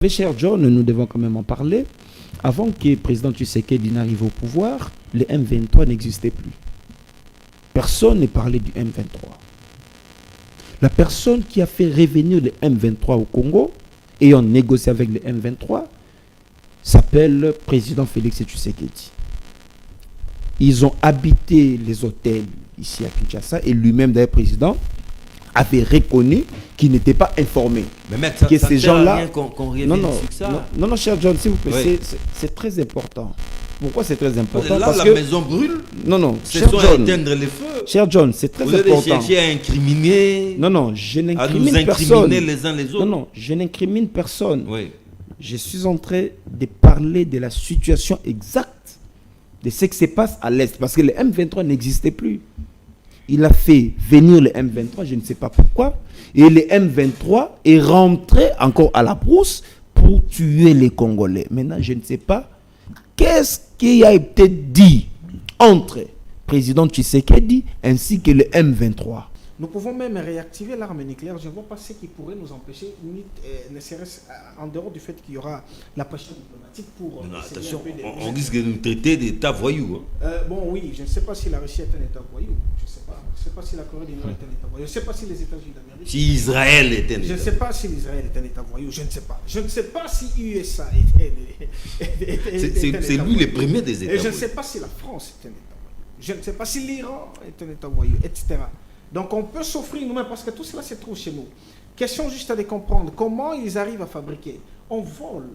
Mais cher John, nous devons quand même en parler. Avant que le président Tshisekedi n'arrive au pouvoir, le M23 n'existait plus. Personne ne parlait du M23. La personne qui a fait revenir le M23 au Congo et en négocié avec le M23 s'appelle le président Félix Tshisekedi. Ils ont habité les hôtels ici à Kinshasa et lui-même, d'ailleurs, président, avait reconnu qu'il n'était pas informé. Mais mec, ça, que ça ces gens-là. qu'on revienne Non, sur ça. non, cher John, s'il vous plaît, Oui. c'est très important. Pourquoi c'est très important? Là, Parce la que maison brûle. non, C'est cher soit John, éteindre les feux. cher John, c'est très Vous allez important. chercher à incriminer, Non, je à nous n'incrimine personne. incriminer les uns les autres. Non, je n'incrimine personne. Oui. Je suis en train de parler de la situation exacte de ce qui se passe à l'Est. Parce que le M23 n'existait plus. Il a fait venir le M23, je ne sais pas pourquoi. Et le M23 est rentré encore à la brousse pour tuer les Congolais. Maintenant, je ne sais pas qu'est-ce qui a été dit entre le président Tshisekedi ainsi que le M23. Nous pouvons même réactiver l'arme nucléaire. Je ne vois pas ce qui pourrait nous empêcher, ne serait-ce en dehors du fait qu'il y aura la pression diplomatique pour... Non, essayer attention, un peu on risque de nous traiter d'État voyou. Hein. bon, oui, je ne sais pas si la Russie est un État voyou. Je ne sais pas. Je ne sais pas si la Corée du Nord est un État voyou. Je ne sais pas si les États-Unis d'Amérique... Si Israël était un Je ne État. sais pas si l'Israël est un État voyou. Je ne sais pas. Je ne sais pas si USA C'est lui le premier des États. Et je ne voyous. sais pas si la France est un État voyou. Je ne sais pas si l'Iran est un État voyou, etc. Donc on peut s'offrir nous-mêmes parce que tout cela se trouve chez nous. Question juste de comprendre comment ils arrivent à fabriquer. On vole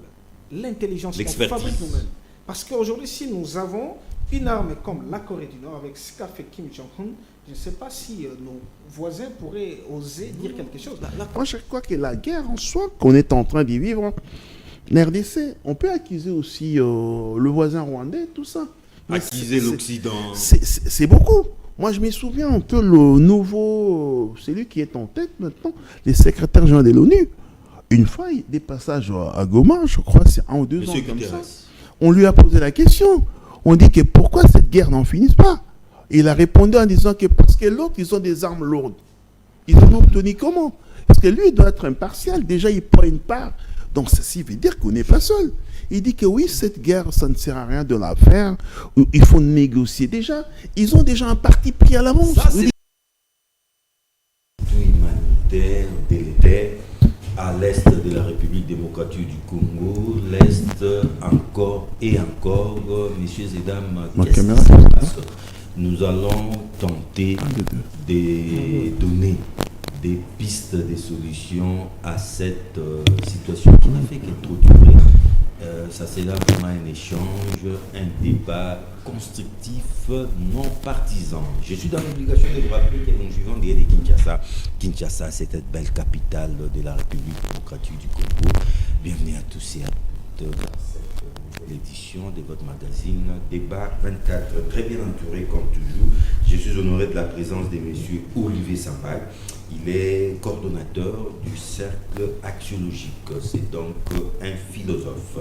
l'intelligence, on fabrique nous-mêmes. Parce qu'aujourd'hui, si nous avons une arme comme la Corée du Nord avec ce qu'a fait Kim Jong-un, je ne sais pas si nos voisins pourraient oser dire quelque chose. Moi, je crois que la guerre en soi qu'on est en train d'y vivre, en RDC, on peut accuser aussi le voisin rwandais, tout ça. Mais Accuser l'Occident. C'est beaucoup. Moi, je me souviens un peu le nouveau, celui qui est en tête maintenant, le secrétaire général de l'ONU. Une fois, des passages à Goma, je crois, c'est 1 ou 2 ans Monsieur comme Guterres. ça. On lui a posé la question. On dit que pourquoi cette guerre n'en finisse pas? Il a répondu en disant que parce que l'autre, ils ont des armes lourdes. Ils ont obtenu comment? Parce que lui, il doit être impartial. Déjà, il prend une part. Donc, ceci veut dire qu'on n'est pas seul. Il dit que oui, cette guerre, ça ne sert à rien de la faire. Il faut négocier. Déjà, ils ont déjà un parti pris à l'avance. Ça, c'est humanitaire, délétère, à l'est de la République démocratique du Congo, l'est encore et encore. Messieurs et dames, Ma qu'est-ce caméra, qui se c'est passe? Nous allons tenter de donner des pistes, des solutions à cette situation qui n'a fait que trop durer. Ça sera vraiment un échange, un débat constructif, non partisan. Je suis dans l'obligation de vous rappeler que nous vivons derrière Kinshasa. Kinshasa, c'est cette belle capitale de la République démocratique du Congo. Bienvenue à tous et à toutes dans cette nouvelle édition de votre magazine Débat 24. Très bien entouré comme toujours. Je suis honoré de la présence de M. Olivier Sambal. Il est coordonnateur du cercle axiologique. C'est donc un philosophe.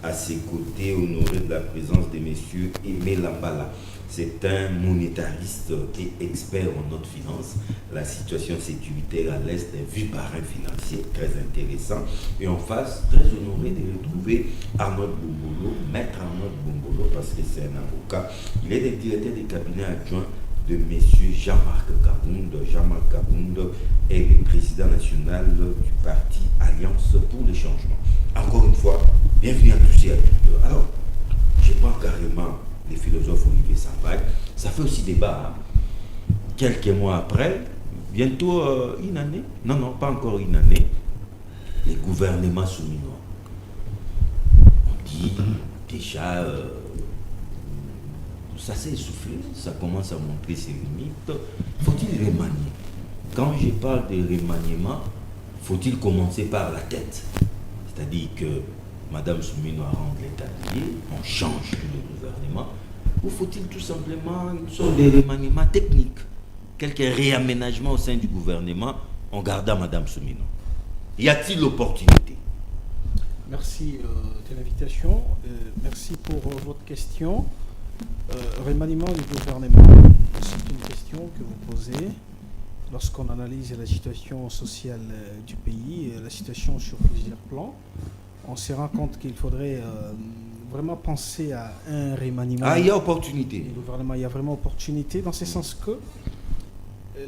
À ses côtés, honoré de la présence de M. Aimé Lambala. C'est un monétariste et expert en notes finances. La situation sécuritaire à l'Est est vue par un financier très intéressant. Et en face, très honoré de retrouver Arnold Bombolo, maître Arnold Bombolo, parce que c'est un avocat. Il est le directeur des cabinets adjoints de M. Jean-Marc Kabound. Jean-Marc Kabound est le président national du parti Alliance pour le changement. Encore une fois, bienvenue à tous et à toutes. Alors, je prends carrément les philosophes Olivier Sambal. Ça fait aussi débat. Hein. Quelques mois après, bientôt une année, non, pas encore une année, les gouvernements souminois. On dit déjà... ça s'est essoufflé, ça commence à montrer ses limites. Faut-il remanier? Quand je parle de remaniement, faut-il commencer par la tête? C'est-à-dire que Mme Soumino rend l'État lié, on change le gouvernement, ou faut-il tout simplement une sorte de remaniement technique, quelques réaménagements au sein du gouvernement en gardant Mme Soumino? Y a-t-il l'opportunité? Merci de l'invitation. Merci pour votre question. Remaniement du gouvernement, c'est une question que vous posez lorsqu'on analyse la situation sociale du pays, la situation sur plusieurs plans. on se rend compte qu'il faudrait vraiment penser à un remaniement. Ah, il y a opportunité. Du gouvernement. Il y a vraiment opportunité dans ce sens que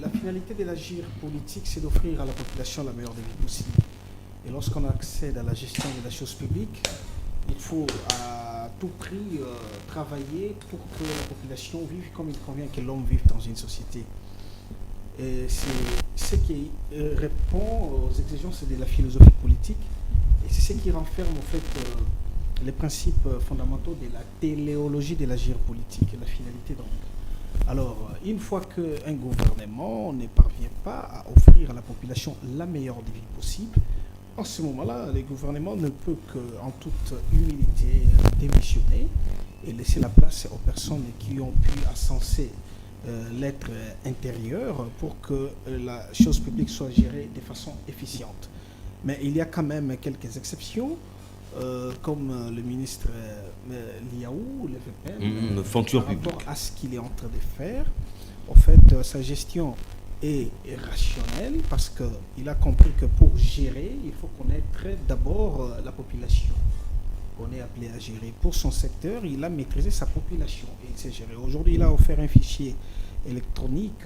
la finalité de l'agir politique, c'est d'offrir à la population la meilleure des vies possible. Et lorsqu'on accède à la gestion de la chose publique, il faut à tout prix travailler pour que la population vive comme il convient que l'homme vive dans une société. Et c'est ce qui répond aux exigences de la philosophie politique et c'est ce qui renferme en fait les principes fondamentaux de la téléologie de l'agir politique, la finalité donc. Alors, une fois qu'un gouvernement ne parvient pas à offrir à la population la meilleure des vies possibles, en ce moment-là, le gouvernement ne peut qu'en toute humilité démissionner et laisser la place aux personnes qui ont pu ascenser l'être intérieur pour que la chose publique soit gérée de façon efficiente. Mais il y a quand même quelques exceptions, comme le ministre Liaou, le VPN, fonction par rapport publique. à ce qu'il est en train de faire. En fait, sa gestion est rationnelle parce qu'il a compris que pour gérer, il faut connaître d'abord la population qu'on est appelé à gérer. Pour son secteur, il a maîtrisé sa population et il sait gérer. Aujourd'hui, il a offert un fichier électronique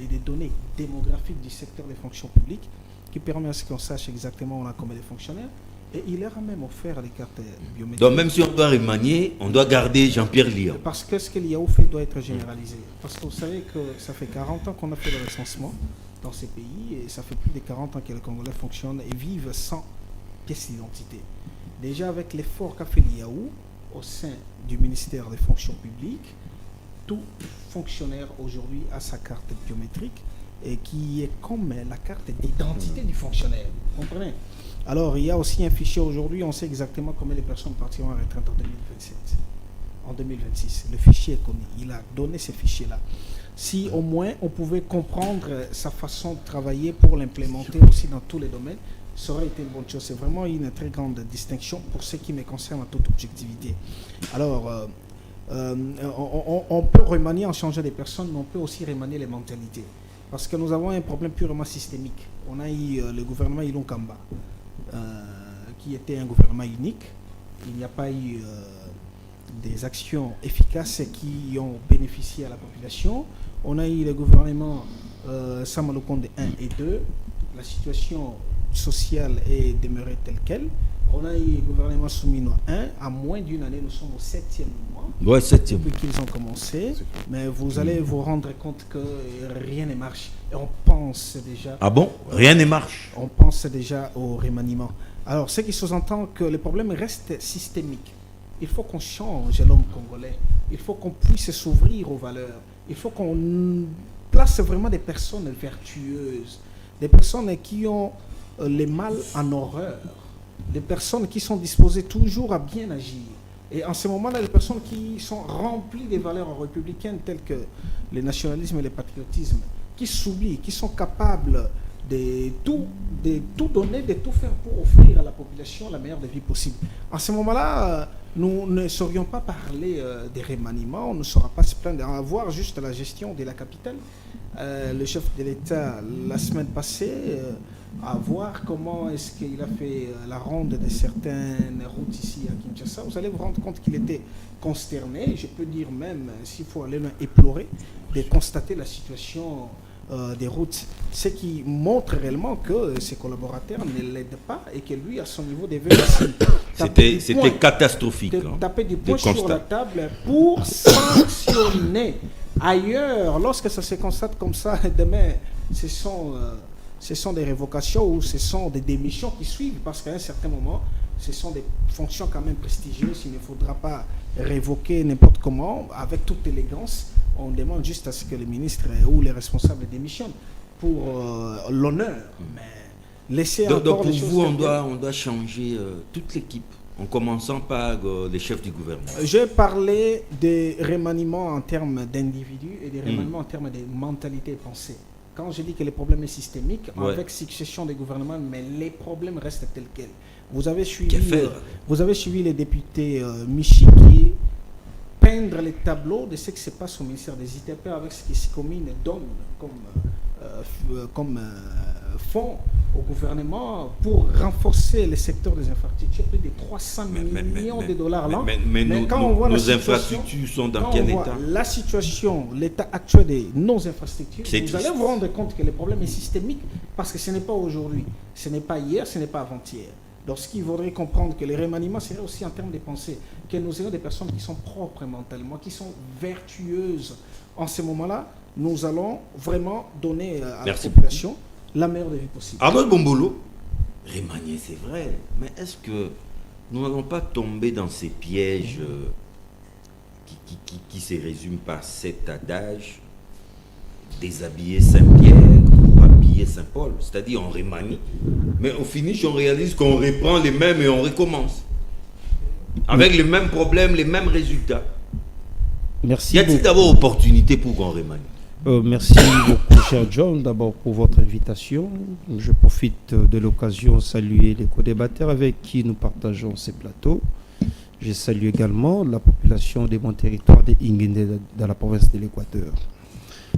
et des données démographiques du secteur des fonctions publiques qui permet à ce qu'on sache exactement où on a combien de fonctionnaires. Et il leur a même offert les cartes biométriques. Donc même si on doit remanier, on doit garder Jean-Pierre Liaou. Parce que ce que Liaou fait doit être généralisé. Parce que vous savez que ça fait 40 ans qu'on a fait le recensement dans ces pays et ça fait plus de 40 ans que les Congolais fonctionnent et vivent sans pièce d'identité. Déjà avec l'effort qu'a fait Liaou au sein du ministère des fonctions publiques, tout fonctionnaire aujourd'hui a sa carte biométrique et qui est comme la carte d'identité du fonctionnaire. Vous comprenez? Alors, il y a aussi un fichier aujourd'hui, on sait exactement combien de personnes partiront à retraite en 2027, en 2026. Le fichier est connu, il a donné ces fichiers-là. Si au moins on pouvait comprendre sa façon de travailler pour l'implémenter aussi dans tous les domaines, ça aurait été une bonne chose. C'est vraiment une très grande distinction pour ce qui me concerne en toute objectivité. Alors, on peut remanier en changeant des personnes, mais on peut aussi remanier les mentalités. Parce que nous avons un problème purement systémique. On a eu le gouvernement Ilon Kamba, qui était un gouvernement unique. Il n'y a pas eu des actions efficaces qui ont bénéficié à la population. On a eu le gouvernement Sama Lukonde 1 et 2. La situation sociale est demeurée telle qu'elle. On a eu le gouvernement Soumino 1. À moins d'une année, nous sommes au 7e mois. Ouais, 7e. Depuis qu'ils ont commencé. Mais vous allez vous rendre compte que rien ne marche. Et on pense déjà... Ah bon? Rien ne marche. On pense déjà au remaniement. Alors, ce qui sous-entend que le problème reste systémique. Il faut qu'on change l'homme congolais. Il faut qu'on puisse s'ouvrir aux valeurs. Il faut qu'on place vraiment des personnes vertueuses. Des personnes qui ont les mal en horreur. Des personnes qui sont disposées toujours à bien agir. Et en ce moment-là, les personnes qui sont remplies des valeurs républicaines telles que le nationalisme et le patriotisme, qui s'oublient, qui sont capables de tout donner, de tout faire pour offrir à la population la meilleure des vies possibles. En ce moment-là, nous ne saurions pas parler des remaniements, on ne saura pas se plaindre, à voir juste la gestion de la capitale. Le chef de l'État, la semaine passée, à voir comment est-ce qu'il a fait la ronde de certaines routes ici à Kinshasa. Vous allez vous rendre compte qu'il était consterné, je peux dire même, s'il faut aller loin, éploré, de constater la situation des routes. Ce qui montre réellement que ses collaborateurs ne l'aident pas et que lui, à son niveau, devait aussi C'était catastrophique. taper du poing sur la table pour sanctionner. Ailleurs, lorsque ça se constate comme ça, demain, ce sont des révocations ou ce sont des démissions qui suivent parce qu'à un certain moment, ce sont des fonctions quand même prestigieuses. Il ne faudra pas révoquer n'importe comment, avec toute élégance. On demande juste à ce que les ministres ou les responsables démissionnent pour l'honneur. Mais laisser donc encore pour les choses vous, on doit changer toute l'équipe, en commençant par les chefs du gouvernement. J'ai parlé des remaniements en termes d'individus et des remaniements en termes de mentalité et pensée. Quand je dis que le problème est systémique, avec succession des gouvernements, mais les problèmes restent tels quels. Vous avez suivi les députés Michiki peindre les tableaux de ce qui se passe au ministère des ITP avec ce que Sikomine donne comme fonds au gouvernement pour renforcer le secteur des infrastructures, plus de 300 millions de dollars là. Mais quand on voit nos infrastructures sont dans quel état? La situation, l'état actuel de nos infrastructures, C'est vous allez vous rendre compte que le problème est systémique parce que ce n'est pas aujourd'hui, ce n'est pas hier, ce n'est pas avant-hier. Donc, ce qu'il faudrait comprendre que les remaniements serait aussi en termes de pensée, que nous ayons des personnes qui sont propres mentalement, qui sont vertueuses. En ce moment-là, nous allons vraiment donner à la population la meilleure des vies possible. Arnold Bombolo, remanier c'est vrai, mais est-ce que nous n'allons pas tomber dans ces pièges qui se résument par cet adage: déshabiller Saint-Pierre pour habiller Saint-Paul? C'est-à-dire on remanie, mais au finish on réalise qu'on reprend les mêmes et on recommence. Avec les mêmes problèmes, les mêmes résultats. Merci. Y a-t-il d'abord opportunité pour qu'on remanie? Merci beaucoup, cher John, d'abord pour votre invitation. Je profite de l'occasion de saluer les co-débatteurs avec qui nous partageons ces plateaux. Je salue également la population de mon territoire de Ingende dans la province de l'Équateur.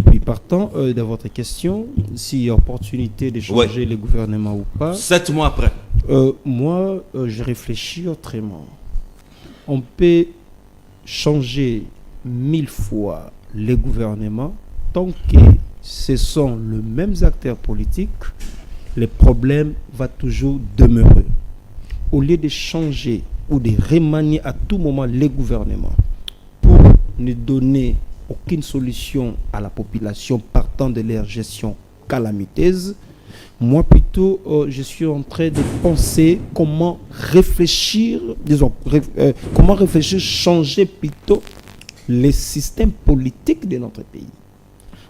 Puis partant de votre question, s'il y a opportunité de changer le gouvernement ou pas. 7 mois après. Moi, je réfléchis autrement. On peut changer 1000 fois les gouvernements. Tant que ce sont les mêmes acteurs politiques, le problème va toujours demeurer. Au lieu de changer ou de remanier à tout moment les gouvernements pour ne donner aucune solution à la population partant de leur gestion calamiteuse, moi plutôt je suis en train de penser comment réfléchir, changer plutôt les systèmes politiques de notre pays.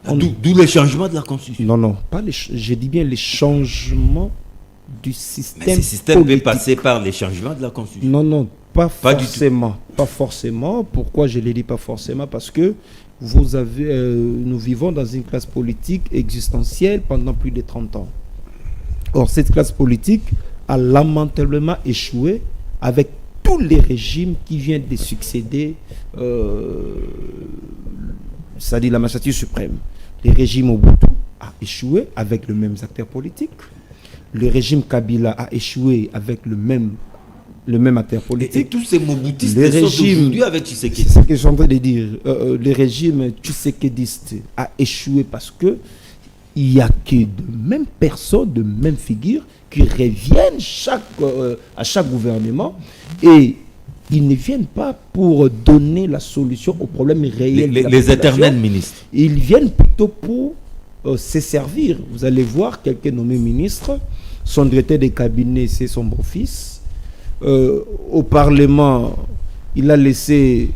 D'où les changements de la Constitution. Non, pas je dis bien les changements du système politique. Mais ce système peut passer par les changements de la Constitution. Non, pas forcément. Pas forcément. Pourquoi je ne le dis pas forcément? Parce que nous vivons dans une classe politique existentielle pendant plus de 30 ans. Or, cette classe politique a lamentablement échoué avec tous les régimes qui viennent de succéder, c'est-à-dire la magistrature suprême. Le régime Mobutu a échoué avec les mêmes acteurs politiques. Le régime Kabila a échoué avec le même acteur politique. Et tous ces Mobutistes sont aujourd'hui avec Tshisekedi. C'est ce que je suis en train de dire. Le régime Tshisekediste a échoué parce que il n'y a que de mêmes personnes, de mêmes figures qui reviennent à chaque gouvernement et ils ne viennent pas pour donner la solution aux problèmes réels. Les éternels ministres. Ils viennent plutôt pour se servir. Vous allez voir quelqu'un nommé ministre, son directeur de cabinet, c'est son beau-fils. Au Parlement, il a laissé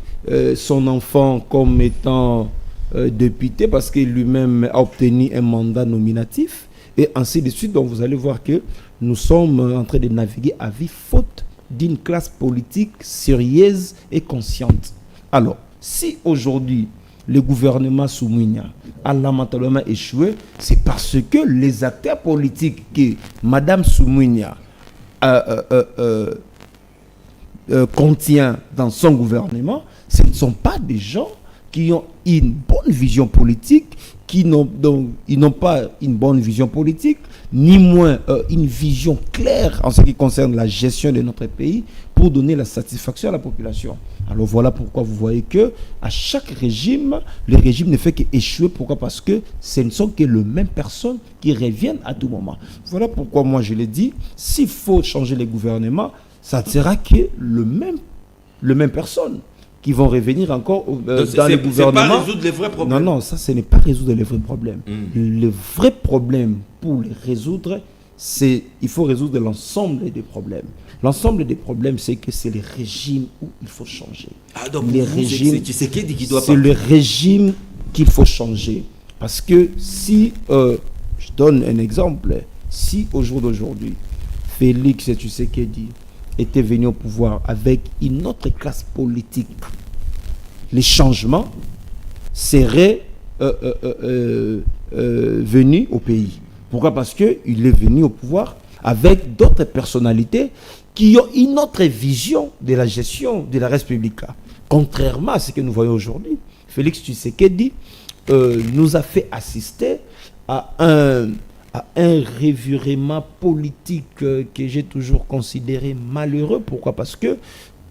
son enfant comme étant député parce qu'il lui-même a obtenu un mandat nominatif. Et ainsi de suite. Donc vous allez voir que nous sommes en train de naviguer à vie faute d'une classe politique sérieuse et consciente. Alors, si aujourd'hui le gouvernement Soumounia a lamentablement échoué, c'est parce que les acteurs politiques que Madame Soumounia contient dans son gouvernement, ce ne sont pas des gens qui ont une bonne vision politique, ils n'ont pas une bonne vision politique, ni moins une vision claire en ce qui concerne la gestion de notre pays pour donner la satisfaction à la population. Alors voilà pourquoi vous voyez que à chaque régime, le régime ne fait qu'échouer. Pourquoi? Parce que ce ne sont que les mêmes personnes qui reviennent à tout moment. Voilà pourquoi moi je l'ai dit, s'il faut changer les gouvernements, ça ne sera que les mêmes personnes qui vont revenir encore dans le gouvernement. C'est pas résoudre les vrais problèmes. Non, ça, ce n'est pas résoudre les vrais problèmes. Le vrai problème, pour les résoudre, il faut résoudre l'ensemble des problèmes. L'ensemble des problèmes, c'est que c'est le régime où il faut changer. Ah, donc c'est le régime qu'il faut changer. Parce que si, je donne un exemple, si au jour d'aujourd'hui, Félix Tshisekedi était venu au pouvoir avec une autre classe politique, les changements seraient venus au pays. Pourquoi? Parce qu'il est venu au pouvoir avec d'autres personnalités qui ont une autre vision de la gestion de la République. Contrairement à ce que nous voyons aujourd'hui, Félix Tshisekedi nous a fait assister à à un revirement politique que j'ai toujours considéré malheureux. Pourquoi? Parce que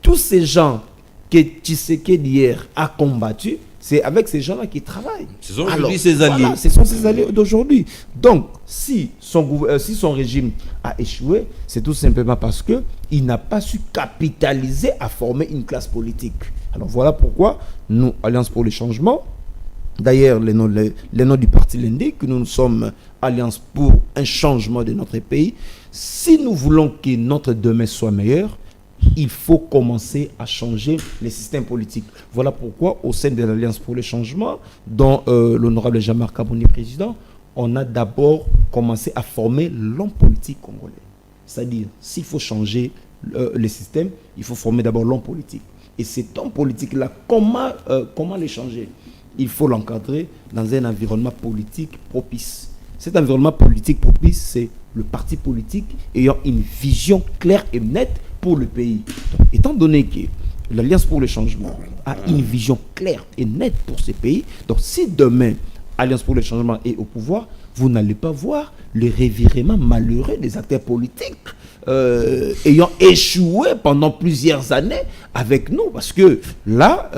tous ces gens que Tshisekedi hier a combattus, c'est avec ces gens-là qui travaillent. Ce sont aujourd'hui ses alliés. Voilà, ce sont ses alliés d'aujourd'hui. Donc, si son régime a échoué, c'est tout simplement parce qu'il n'a pas su capitaliser à former une classe politique. Alors voilà pourquoi nous, Alliance pour le changement, d'ailleurs les noms du parti l'indiquent, que nous sommes Alliance pour un changement de notre pays. Si nous voulons que notre demain soit meilleur, il faut commencer à changer les systèmes politiques. Voilà pourquoi, au sein de l'Alliance pour le changement, dont l'honorable Jean-Marc Kabouni président, on a d'abord commencé à former l'homme politique congolais. C'est-à-dire, s'il faut changer les systèmes, il faut former d'abord l'homme politique. Et cet homme politique-là, comment le changer? Il faut l'encadrer dans un environnement politique propice. Cet environnement politique propice, c'est le parti politique ayant une vision claire et nette pour le pays. Donc, étant donné que l'Alliance pour le changement a une vision claire et nette pour ce pays, donc si demain Alliance pour le changement est au pouvoir, vous n'allez pas voir le revirement malheureux des acteurs politiques ayant échoué pendant plusieurs années avec nous, parce que là,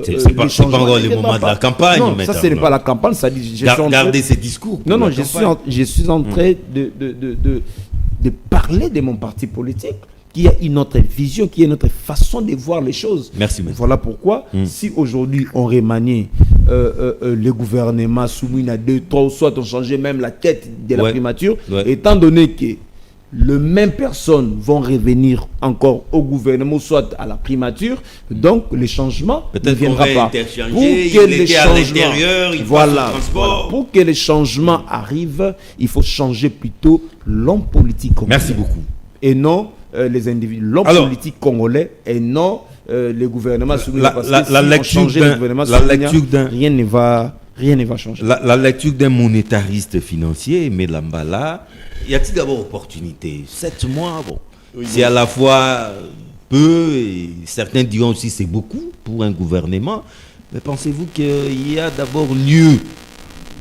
c'est pas encore le moment de la campagne. Non, ça ce n'est pas la campagne, ça dit. Gardez ces discours. Non, je suis en train de parler de mon parti politique, qui a une autre vision, qui a une autre façon de voir les choses. Merci. Voilà pourquoi, si aujourd'hui on remanie le gouvernement soumis à 2, 3, soit on changeait même la tête de la primature, étant donné que les mêmes personnes vont revenir encore au gouvernement, soit à la primature, donc les changements ne viendront pas. Pour que les changements arrivent, il faut changer plutôt l'homme politique congolais. Merci beaucoup. Et non les individus, l'homme politique congolais, et non les gouvernements soumis. Rien ne va changer. La lecture d'un monétariste financier, Melambala, y a-t-il d'abord opportunité? 7 mois, bon, oui, c'est à la fois peu, et certains diront aussi c'est beaucoup pour un gouvernement, mais pensez-vous qu'il y a d'abord lieu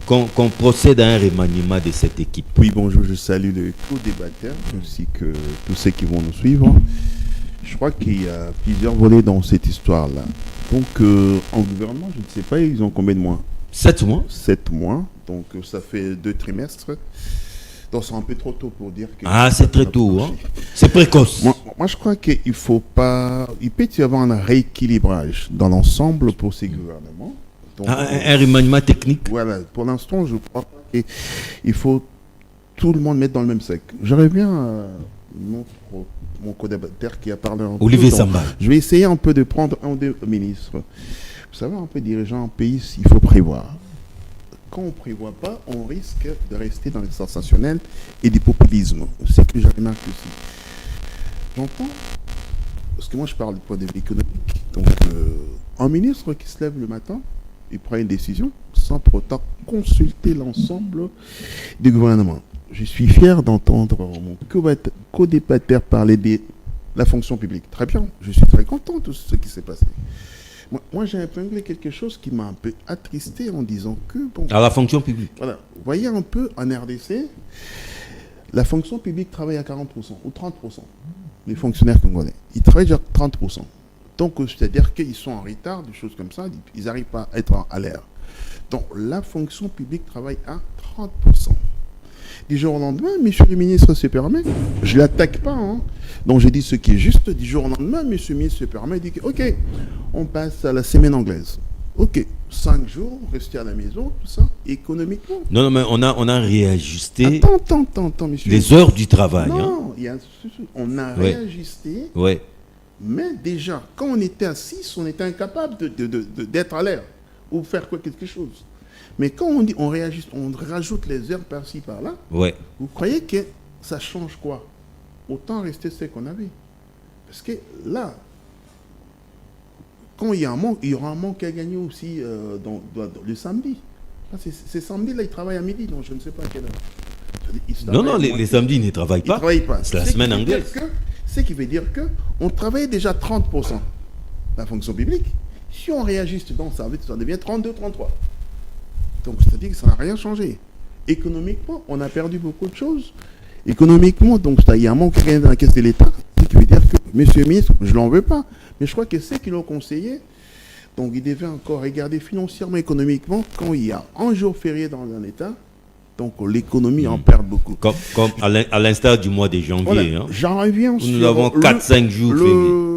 qu'on procède à un remaniement de cette équipe? Oui, bonjour, je salue le co-débatteur ainsi que tous ceux qui vont nous suivre. Je crois qu'il y a plusieurs volets dans cette histoire-là. Donc, en gouvernement, je ne sais pas, ils ont combien de mois? 7 mois. 7 mois, donc ça fait 2 trimestres. Donc, c'est un peu trop tôt pour dire que... Ah, c'est très tôt, hein? C'est précoce. Moi, je crois qu'il ne faut pas... Il peut y avoir un rééquilibrage dans l'ensemble pour ces gouvernements. Donc, un remaniement technique. Voilà, pour l'instant, je crois qu'il faut tout le monde mettre dans le même sac. Je reviens à mon co-débatteur qui a parlé un peu. Olivier Samba. Je vais essayer un peu de prendre un des ministres. Vous savez, un peu dirigeant un pays, il faut prévoir. Quand on ne prévoit pas, on risque de rester dans le sensationnel et du populisme. C'est ce que j'ai remarqué aussi. J'entends, parce que moi je parle du point de vue économique, donc un ministre qui se lève le matin, il prend une décision sans pour autant consulter l'ensemble du gouvernement. Je suis fier d'entendre mon co-débatteur parler de la fonction publique. Très bien, je suis très content de tout ce qui s'est passé. Moi, j'ai épinglé quelque chose qui m'a un peu attristé en disant que... Bon, à la fonction publique. Voilà. Vous voyez un peu en RDC, la fonction publique travaille à 40% ou 30%. Les fonctionnaires congolais, ils travaillent déjà 30%. Donc, c'est-à-dire qu'ils sont en retard, des choses comme ça, ils n'arrivent pas à être à l'air. Donc, la fonction publique travaille à 30%. Du jour au lendemain, monsieur le ministre se permet, je ne l'attaque pas, hein. Donc je dis ce qui est juste, du jour au lendemain, monsieur le ministre se permet, il dit que, ok, on passe à la semaine anglaise. Ok, 5 jours, rester à la maison, tout ça, économiquement. Non, mais on a réajusté Attends, monsieur. Les heures du travail. Non, on a réajusté. Ouais. Mais déjà, quand on était à 6, on était incapable d'être à l'air ou faire quelque chose. Mais quand on dit on réajuste, on rajoute les heures par-ci, par-là, vous croyez que ça change quoi? Autant rester ce qu'on avait. Parce que là, quand il y a un manque, il y aura un manque à gagner aussi le samedi. Ces samedis-là, ils travaillent à midi, donc je ne sais pas à quelle heure. Non, les samedis, ils ne travaillent pas. Ils ne travaillent pas. C'est la semaine anglaise. Ce qui veut dire qu'on travaillait déjà 30%. La fonction publique, si on réajuste, donc ça devient 32, 33. Donc, c'est-à-dire que ça n'a rien changé. économiquement, on a perdu beaucoup de choses. Économiquement, donc il y a un manque rien dans la caisse de l'État. Ce qui veut dire que, monsieur le ministre, je ne l'en veux pas, mais je crois que ceux qui l'ont conseillé, donc il devait encore regarder financièrement, économiquement, quand il y a un jour férié dans un État, donc l'économie en perd beaucoup. Comme à l'instar du mois de janvier. Voilà, Hein. j'en reviens sur Nous avons 4-5 jours fériés.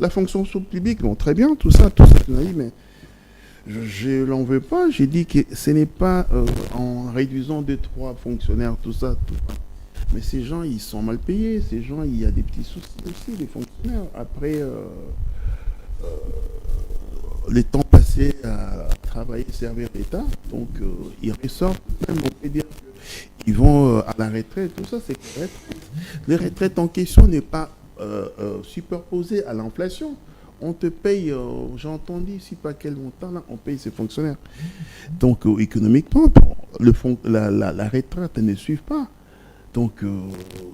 La fonction publique, bon, très bien, tout ça, mais je l'en veux pas. J'ai dit que ce n'est pas en réduisant 2-3 fonctionnaires, tout ça. Mais ces gens, ils sont mal payés. Ces gens, il y a des petits soucis aussi, les fonctionnaires. Après, les temps passés à travailler, servir l'État, donc ils ressortent, même on peut dire qu'ils vont à la retraite, tout ça, c'est correct. Les retraites en question n'est pas superposée à l'inflation. On te paye, j'ai entendu ici pas quel montant, là, on paye ces fonctionnaires. Donc économiquement, la retraite ne suit pas. Donc,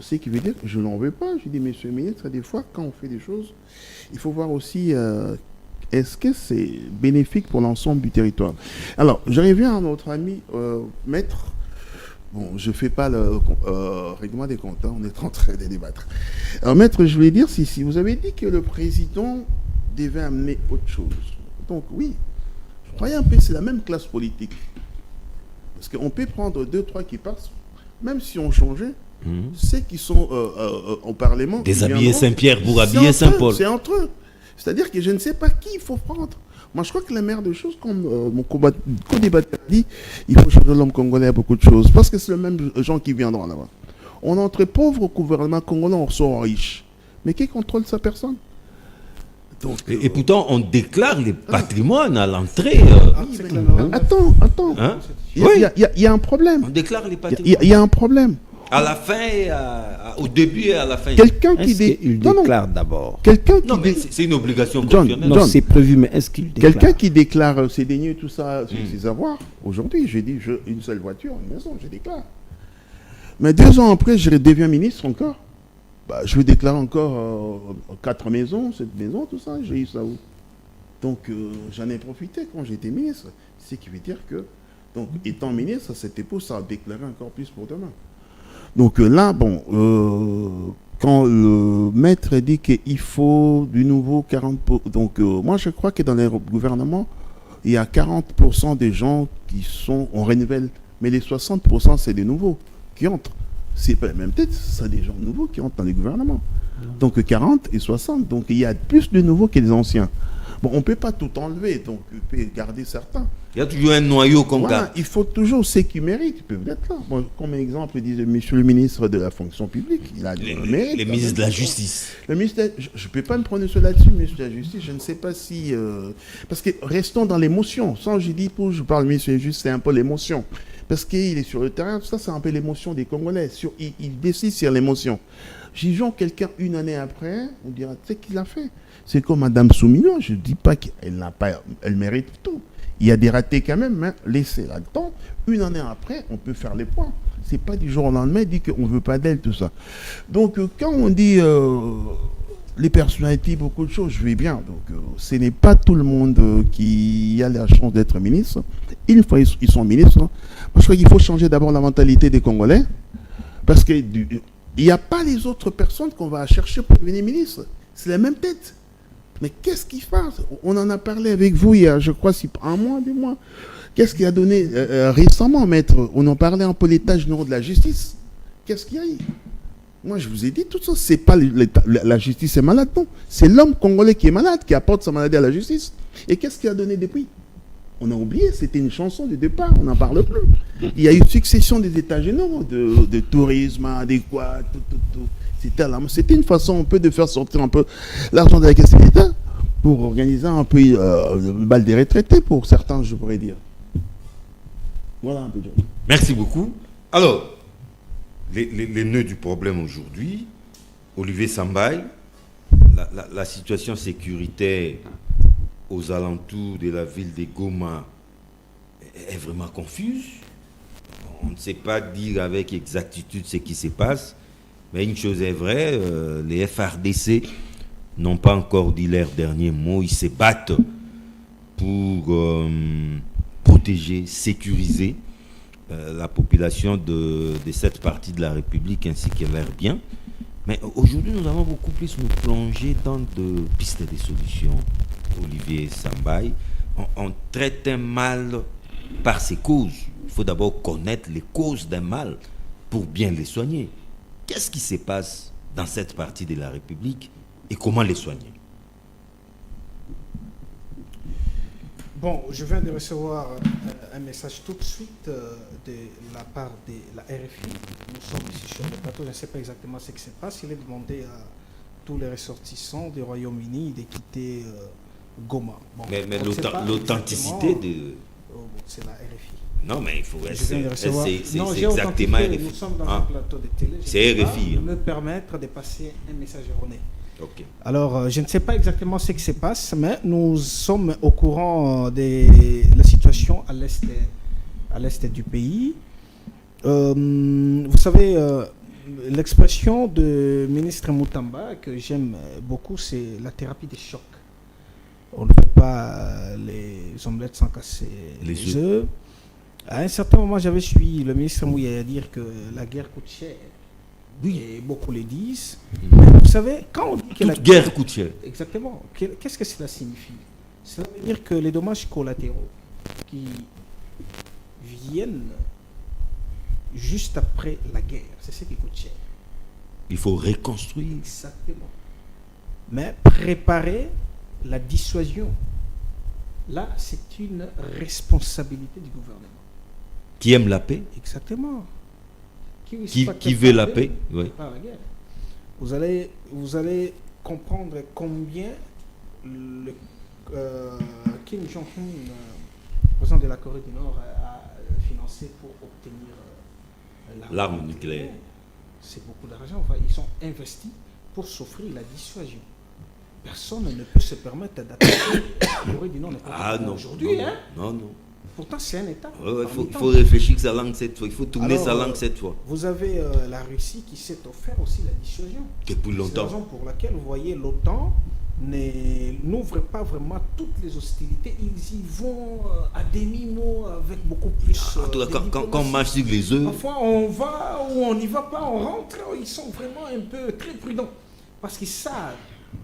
ce qui veut dire que je n'en veux pas. Je dis, monsieur le ministre, des fois, quand on fait des choses, il faut voir aussi est-ce que c'est bénéfique pour l'ensemble du territoire. Alors, je reviens à notre ami maître. Bon, je ne fais pas le règlement des comptes, hein, on est en train de débattre. Alors, maître, je voulais dire, si vous avez dit que le président devait amener autre chose. Donc, oui, je croyais un peu que c'est la même classe politique. Parce qu'on peut prendre 2-3 qui passent, même si on changeait, ceux qui sont au Parlement... Déshabiller Saint-Pierre pour habiller Saint-Paul. C'est entre eux. C'est-à-dire que je ne sais pas qui il faut prendre. Moi, je crois que la meilleure des choses, comme mon co-débatteur dit, il faut changer l'homme congolais à beaucoup de choses. Parce que c'est le même gens qui viendront là-bas. On entre pauvres au gouvernement congolais, on ressort riche. Mais qui contrôle sa personne? Donc, et pourtant, on déclare les patrimoines à l'entrée. Attends. Hein? Il y a un problème. On déclare les patrimoines. Il y a un problème. À la fin, au début et à la fin. Quelqu'un qui déclare d'abord. Quelqu'un qui non, mais c'est une obligation John, constitutionnelle. Non, c'est prévu, mais est-ce qu'il déclare? Quelqu'un qui déclare ses deniers, tout ça, ses avoirs. Aujourd'hui, j'ai dit une seule voiture, une maison, je déclare. Mais 2 ans après, je deviens ministre encore. Bah, je vais déclarer encore 4 maisons, 7 maisons, tout ça. J'ai eu ça où? Donc, j'en ai profité quand j'étais ministre. Ce qui veut dire que, donc, étant ministre, cette épouse, ça a déclaré encore plus pour demain. Donc là, bon, quand le maître dit qu'il faut du nouveau 40%, donc moi je crois que dans les gouvernements, il y a 40% des gens qui sont, on renouvelle, mais les 60% c'est des nouveaux qui entrent. C'est pas même peut-être, c'est des gens nouveaux qui entrent dans les gouvernements. Donc 40 et 60, donc il y a plus de nouveaux que des anciens. Bon, on ne peut pas tout enlever, donc on peut garder certains. Il y a toujours un noyau qu'on garde. Il faut toujours ceux qui méritent, ils peuvent être là. Bon, comme exemple, disait monsieur le ministre de la fonction publique, il a mérite. Les ministres de la justice. Le ministre, je ne peux pas me prononcer là-dessus, ministre de la justice, je ne sais pas si... parce que restons dans l'émotion. Sans je dis, je parle ministre de la justice, c'est un peu l'émotion. Parce qu'il est sur le terrain, tout ça, c'est un peu l'émotion des Congolais. Il décide sur l'émotion. Jugeons quelqu'un une année après, on dira, tu sais qu'il a fait. C'est comme Madame Soumino, je ne dis pas qu'elle n'a pas, elle mérite tout. Il y a des ratés quand même, hein. Laissez-la le temps. Une année après, on peut faire les points. C'est pas du jour au lendemain, dit qu'on ne veut pas d'elle, tout ça. Donc, quand on dit les personnalités, beaucoup de choses, je vais bien. Donc, ce n'est pas tout le monde qui a la chance d'être ministre. Une fois ils sont ministres, hein. Moi, je crois qu'il faut changer d'abord la mentalité des Congolais. Parce qu'il n'y a pas les autres personnes qu'on va chercher pour devenir ministre. C'est la même tête. Mais qu'est-ce qu'il fait? On en a parlé avec vous il y a, je crois, 1 mois, 2 mois. Qu'est-ce qu'il a donné récemment, maître? On en parlait un peu l'état général de la justice. Qu'est-ce qu'il y a eu? Moi, je vous ai dit, tout ça, c'est pas la justice est malade, non. C'est l'homme congolais qui est malade, qui apporte sa maladie à la justice. Et qu'est-ce qu'il a donné depuis? On a oublié, c'était une chanson de départ, on n'en parle plus. Il y a eu une succession des états généraux, de tourisme adéquat, tout. C'était une façon un peu de faire sortir un peu l'argent de la caisse de l'État pour organiser un peu le bal des retraités pour certains, je pourrais dire. Voilà un peu. Merci beaucoup. Alors, les nœuds du problème aujourd'hui, Olivier Sambaï, la situation sécuritaire aux alentours de la ville de Goma est vraiment confuse. On ne sait pas dire avec exactitude ce qui se passe. Mais une chose est vraie, les FRDC n'ont pas encore dit leur dernier mot. Ils se battent pour protéger, sécuriser la population de cette partie de la République ainsi que leur bien. Mais aujourd'hui, nous avons beaucoup plus nous plonger dans de pistes de solutions. Olivier Sambaï, on traite un mal par ses causes. Il faut d'abord connaître les causes d'un mal pour bien les soigner. Qu'est-ce qui se passe dans cette partie de la République et comment les soigner? Bon, je viens de recevoir un message tout de suite de la part de la RFI. Nous sommes ici sur le plateau, je ne sais pas exactement ce qui se passe. Il est demandé à tous les ressortissants du Royaume-Uni de quitter Goma. Bon, mais l'authenticité de... Oh, bon, c'est la RFI. Non, mais il faut... C'est exactement RFI. Nous RFI. sommes dans un plateau de télé. C'est RFI. Me permettre de passer un message erroné. Okay. Alors, je ne sais pas exactement ce qui se passe, mais nous sommes au courant de la situation à l'est du pays. Vous savez, l'expression de ministre Moutamba que j'aime beaucoup, c'est la thérapie des chocs. On ne fait pas les omelettes sans casser les œufs. À un certain moment, j'avais suivi le ministre Mouya dire que la guerre coûte cher. Oui, et beaucoup le disent. Mais vous savez, quand on dit que toute guerre coûte cher. Exactement. Qu'est-ce que cela signifie? Cela veut dire que les dommages collatéraux qui viennent juste après la guerre, c'est ce qui coûte cher. Il faut reconstruire. Exactement. Mais préparer la dissuasion, là, c'est une responsabilité du gouvernement. Qui aime la paix? Exactement. Qui veut la paix? Oui. Pas la guerre. Vous allez comprendre combien le Kim Jong-un, président de la Corée du Nord, a financé pour obtenir l'arme nucléaire. C'est beaucoup d'argent. Enfin, ils sont investis pour s'offrir la dissuasion. Personne ne peut se permettre d'attaquer la Corée du Nord. Non. Aujourd'hui, non. Pourtant, c'est un État. Il faut réfléchir sa langue cette fois. Il faut tourner sa langue cette fois. Vous avez la Russie qui s'est offert aussi la dissuasion. Depuis longtemps. C'est la raison pour laquelle, vous voyez, l'OTAN n'ouvre pas vraiment toutes les hostilités. Ils y vont à demi-mot avec beaucoup plus. Quand on marche sur les œufs. Parfois, on va ou on n'y va pas, on rentre. Ils sont vraiment un peu très prudents. Parce qu'ils savent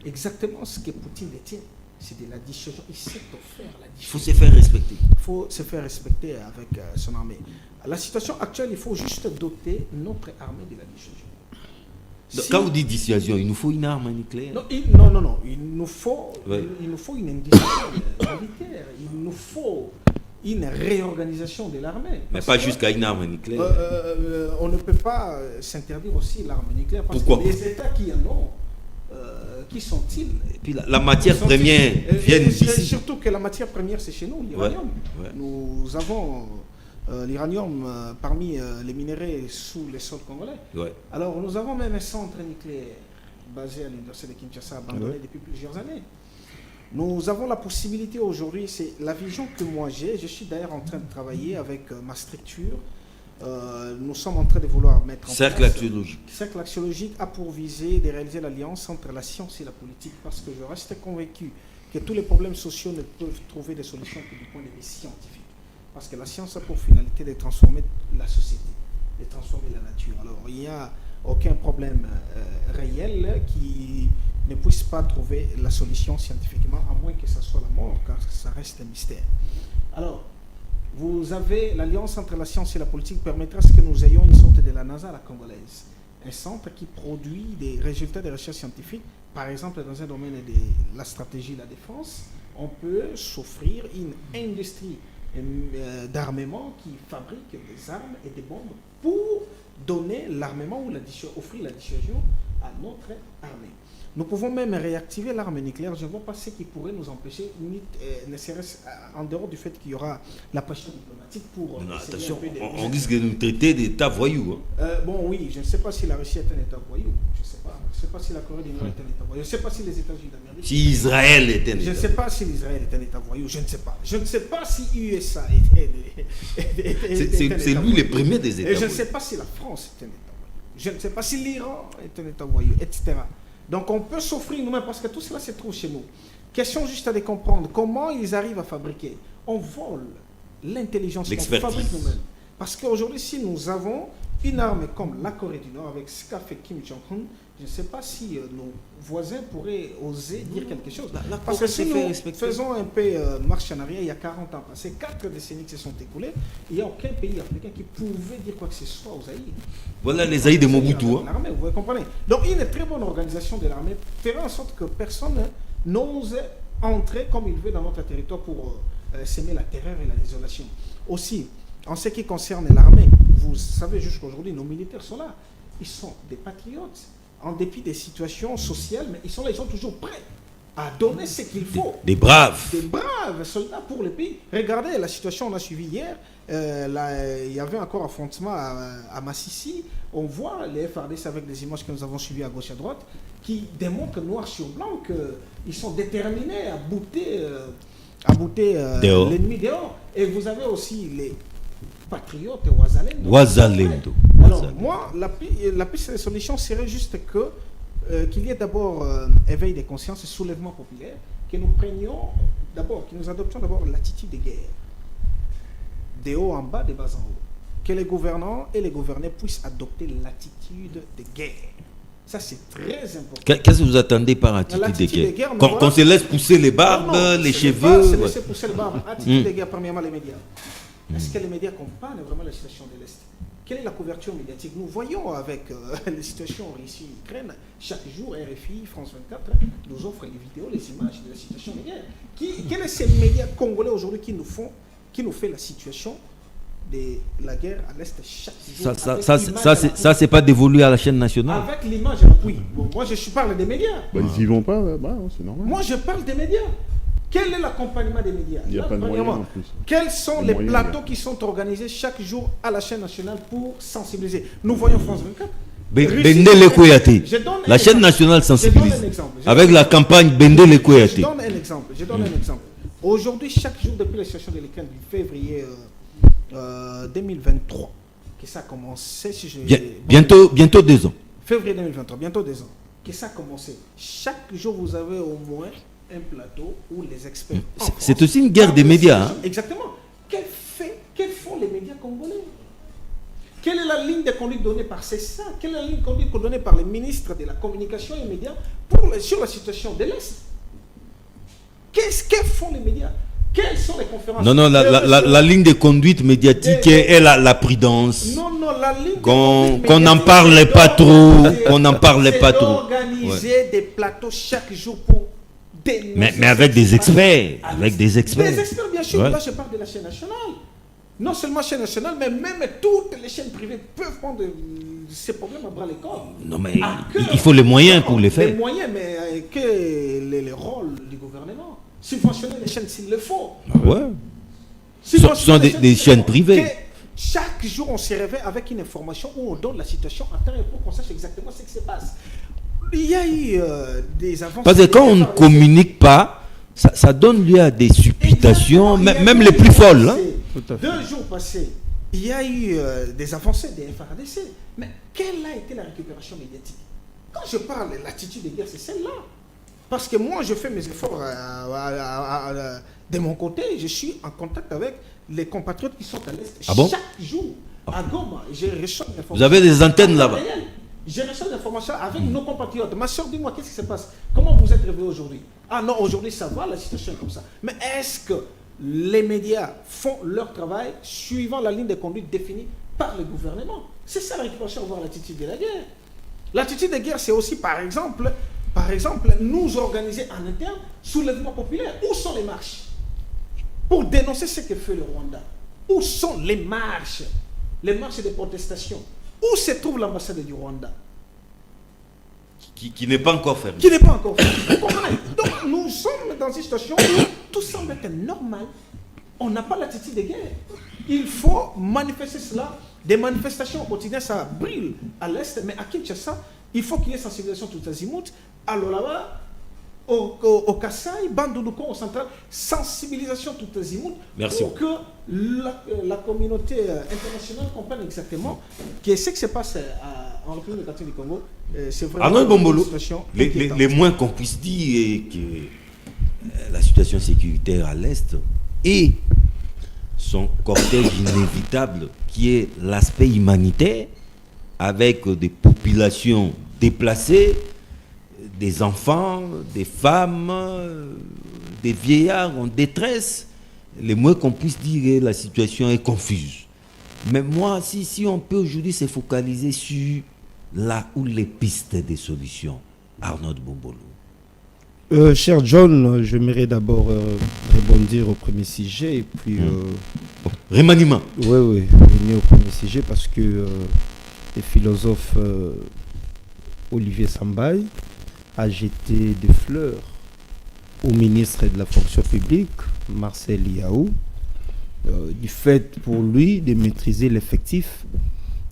exactement ce que Poutine détient. C'est de la dissuasion. Il s'est offert la dissuasion. Il faut se faire respecter. Il faut se faire respecter avec son armée. La situation actuelle, il faut juste doter notre armée de la dissuasion. Quand vous dites dissuasion, il nous faut une arme nucléaire? Non. Il nous faut une industrie militaire. Il nous faut une réorganisation de l'armée. Mais pas jusqu'à une arme nucléaire. On ne peut pas s'interdire aussi l'arme nucléaire. Parce Pourquoi? que les États qui en ont, qui sont-ils? Et puis la matière première vient d'ici. Surtout que la matière première, c'est chez nous, l'uranium. Ouais. Nous avons l'uranium parmi les minéraux sous les sols congolais. Ouais. Alors, nous avons même un centre nucléaire basé à l'université de Kinshasa, abandonné depuis plusieurs années. Nous avons la possibilité aujourd'hui, c'est la vision que moi j'ai. Je suis d'ailleurs en train de travailler avec ma structure. Nous sommes en train de vouloir mettre en Cercle place... axiologique. Cercle axiologique a pour visée de réaliser l'alliance entre la science et la politique, parce que je reste convaincu que tous les problèmes sociaux ne peuvent trouver des solutions que du point de vue scientifique. Parce que la science a pour finalité de transformer la société, de transformer la nature. Alors, il n'y a aucun problème réel qui ne puisse pas trouver la solution scientifiquement, à moins que ce soit la mort, car ça reste un mystère. Alors, vous avez l'alliance entre la science et la politique permettra ce que nous ayons une sorte de la NASA à la congolaise. Un centre qui produit des résultats de recherche scientifique. Par exemple, dans un domaine de la stratégie de la défense, on peut s'offrir une industrie d'armement qui fabrique des armes et des bombes pour donner l'armement ou offrir la dissuasion à notre armée. Nous pouvons même réactiver l'arme nucléaire. Je ne vois pas ce qui pourrait nous empêcher, ne serait-ce en dehors du fait qu'il y aura la pression diplomatique pour... Non, attention, on risque de nous traiter d'État voyou. Bon, oui, je ne sais pas si la Russie est un État voyou. Je ne sais pas. Je ne sais pas si la Corée du Nord est un État voyou. Je ne sais pas si les États-Unis d'Amérique... Si Israël est un État. Je ne sais pas si l'Israël est un État voyou. Je ne sais pas. Je ne sais pas si USA C'est lui le premier des États voyous. Et je ne voyous. sais pas si la France est un État voyou. Je ne sais pas si l'Iran est un État voyou, etc. Donc on peut s'offrir nous-mêmes, parce que tout cela se trouve chez nous. Question juste à les comprendre. Comment ils arrivent à fabriquer? On vole l'intelligence, on fabrique nous-mêmes. Parce qu'aujourd'hui, si nous avons une armée comme la Corée du Nord, avec ce qu'a fait Kim Jong-un, je ne sais pas si nos voisins pourraient oser dire quelque chose. Parce que si nous faisons un peu marche en arrière, il y a 40 ans passés, 4 décennies qui se sont écoulées, il n'y a aucun pays africain qui pouvait dire quoi que ce soit aux Zaïre. Voilà les Zaïre de Mobutu. L'armée, vous comprenez. Donc une très bonne organisation de l'armée fera en sorte que personne n'ose entrer comme il veut dans notre territoire pour s'aimer la terreur et la désolation. Aussi, en ce qui concerne l'armée, vous savez jusqu'aujourd'hui, nos militaires sont là. Ils sont des patriotes. En dépit des situations sociales, mais ils sont là, ils sont toujours prêts à donner ce qu'il faut. Des braves. Des braves soldats pour le pays. Regardez la situation, on a suivi hier. Il y avait encore affrontement à Massissi. On voit les FARDC avec des images que nous avons suivies à gauche et à droite qui démontrent noir sur blanc qu'ils sont déterminés à bouter l'ennemi dehors. Et vous avez aussi les patriotes Ouazalendo. Alors, moi, la piste de solution serait juste qu'il y ait d'abord éveil des consciences et soulèvement populaire, que nous prenions d'abord, que nous adoptions d'abord l'attitude de guerre, de haut en bas, de bas en haut. Que les gouvernants et les gouvernés puissent adopter l'attitude de guerre. Ça, c'est très important. Qu'est-ce que vous attendez par attitude de guerre? Qu'on se laisse pousser les barbes, les cheveux? Se laisser pousser les barbes. Attitude de guerre, premièrement, les médias. Est-ce que les médias comprennent vraiment la situation de l'Est? Quelle est la couverture médiatique? Nous voyons avec les situations en Russie et Ukraine, chaque jour, RFI, France 24, nous offrent les vidéos, les images de la situation de guerre. Quels sont ces médias congolais aujourd'hui qui nous fait la situation de la guerre à l'Est chaque jour? Ça c'est pas dévolu à la chaîne nationale? Avec l'image, oui. Bon, moi, je parle des médias. Ils n'y vont pas, c'est normal. Moi, je parle des médias. Quel est l'accompagnement des médias? Il n'y a pas de moyens en plus. Quels sont les plateaux qui sont organisés chaque jour à la chaîne nationale pour sensibiliser? Nous voyons France 24. Bendele Kouyaté. La chaîne nationale sensibilise. Avec la campagne Bendele Kouyaté. Je donne un exemple. Aujourd'hui, chaque jour depuis la situation de l'Ukraine du février 2023, que ça a commencé, bientôt 2 ans. Février 2023, bientôt 2 ans, que ça a commencé. Chaque jour, vous avez au moins un plateau où les experts... C'est aussi une guerre des médias. Exactement. Quels font les médias congolais? Quelle est la ligne de conduite donnée par CESA? Quelle est la ligne de conduite donnée par les ministres de la communication et des médias sur la situation de l'Est? Que font les médias? Quelles sont les conférences? Non, la ligne de conduite médiatique est la prudence. Non, la ligne qu'on n'en parle pas trop. Qu'on n'en parle pas trop. Organiser des plateaux chaque jour pour dénoncer. Mais avec des experts. Avec des experts. Des experts, bien sûr. Là, je parle de la chaîne nationale. Non seulement chaîne nationale, mais même toutes les chaînes privées peuvent prendre ces problèmes à bras le corps. Non, mais il faut les moyens pour les faire. Les moyens, mais que les rôles du gouvernement. Subventionner les chaînes s'il le faut. Ouais. Ce sont des chaînes privées. Chaque jour, on se réveille avec une information où on donne la situation en temps et pour qu'on sache exactement ce qui se passe. Il y a eu des avancées. Parce que quand on ne communique pas, ça donne lieu à des supputations, même les plus folles. Hein. 2 jours passés, il y a eu des avancées des FARDC. Mais quelle a été la récupération médiatique? Quand je parle de l'attitude de guerre, c'est celle-là. Parce que moi, je fais mes efforts de mon côté. Je suis en contact avec les compatriotes qui sont à l'Est chaque jour. À Goma, je reçois des informations. Vous avez des antennes là-bas? Je reçois des informations avec nos compatriotes. Ma soeur, dis-moi, qu'est-ce qui se passe? Comment vous êtes réveillés aujourd'hui? Ah non, aujourd'hui, ça va, la situation est comme ça. Mais est-ce que les médias font leur travail suivant la ligne de conduite définie par le gouvernement? C'est ça la récupération, voir l'attitude de la guerre. L'attitude de guerre, c'est aussi, par exemple, nous organiser en interne soulèvement populaire. Où sont les marches? Pour dénoncer ce que fait le Rwanda. Où sont les marches? Les marches de protestation. Où se trouve l'ambassade du Rwanda? Qui n'est pas encore fermée. Qui n'est pas encore fermée. Donc nous sommes dans une situation où tout semble être normal. On n'a pas l'attitude de guerre. Il faut manifester cela. Des manifestations au quotidien, ça brille à l'Est, mais à Kinshasa, il faut qu'il y ait sensibilisation tout azimut. Alors là-bas, au Kasaï, Bandoudoukon, au central, sensibilisation tout azimut. Merci. Pour que la communauté internationale comprenne exactement que ce qui se passe en République démocratique du Congo, c'est vraiment Bombolo, une situation les moins qu'on puisse dire est que la situation sécuritaire à l'Est et son cortège inévitable qui est l'aspect humanitaire, avec des populations déplacées, des enfants, des femmes, des vieillards en détresse. Le moins qu'on puisse dire, la situation est confuse. Mais moi, si on peut aujourd'hui se focaliser sur là où les pistes des solutions, Arnaud Bombolo. Cher John, j'aimerais d'abord rebondir au premier sujet et puis... Remaniement. Oui, revenir au premier sujet parce que le philosophe Olivier Sambaï a jeté des fleurs au ministre de la fonction publique, Marcel Yaou, du fait pour lui de maîtriser l'effectif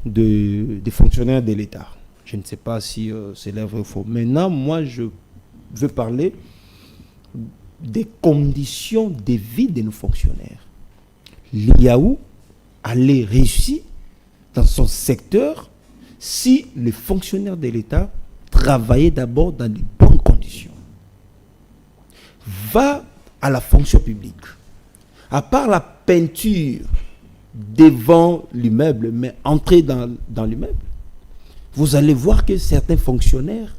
des fonctionnaires de l'État. Je ne sais pas si c'est vrai ou faux. Maintenant, moi, je veux parler des conditions de vie de nos fonctionnaires. L'IAU allait réussir dans son secteur si les fonctionnaires de l'État travaillaient d'abord dans de bonnes conditions. Va à la fonction publique. À part la peinture devant l'immeuble, mais entrez dans l'immeuble, vous allez voir que certains fonctionnaires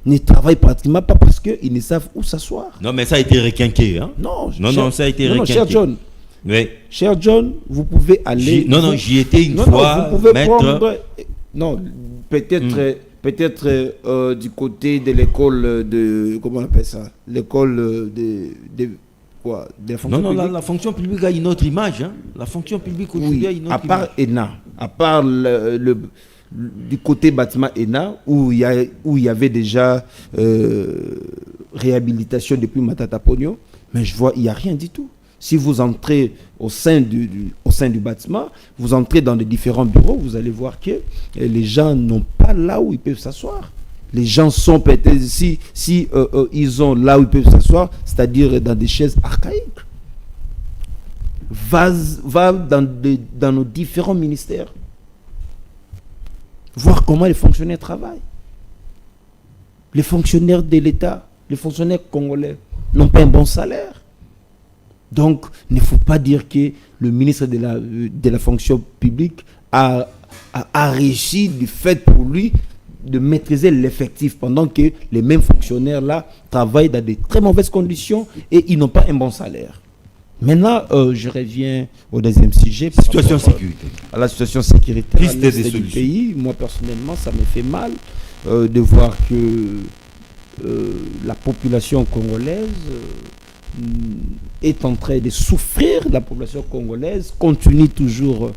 ne travaillent pratiquement pas parce qu'ils ne savent où s'asseoir. Non, mais ça a été requinqué. Hein? Non, ça a été requinqué. Cher John. Oui. Cher John, vous pouvez aller... J'y étais une fois, vous pouvez maître... prendre... Non, peut-être du côté de l'école de... Comment on appelle ça? L'école de quoi? De la fonction publique. La fonction publique a une autre image. Hein? La fonction publique aujourd'hui a une autre image. À part ENA, à part du côté bâtiment ENA, où il y avait déjà réhabilitation depuis Matata Pogno, mais je vois, il n'y a rien du tout. Si vous entrez au sein du bâtiment, vous entrez dans les différents bureaux, vous allez voir que les gens n'ont pas là où ils peuvent s'asseoir. Les gens sont peut-être, si ils ont là où ils peuvent s'asseoir, c'est-à-dire dans des chaises archaïques. Va dans nos différents ministères, voir comment les fonctionnaires travaillent. Les fonctionnaires de l'État, les fonctionnaires congolais n'ont pas un bon salaire. Donc, il ne faut pas dire que le ministre de la fonction publique a réussi du fait pour lui de maîtriser l'effectif pendant que les mêmes fonctionnaires là travaillent dans de très mauvaises conditions et ils n'ont pas un bon salaire. Maintenant, je reviens au deuxième sujet. Situation sécurité. À la situation sécuritaire Piste à l'est des du solutions. pays. Moi, personnellement, ça me fait mal de voir que la population congolaise est en train de souffrir. La population congolaise continue toujours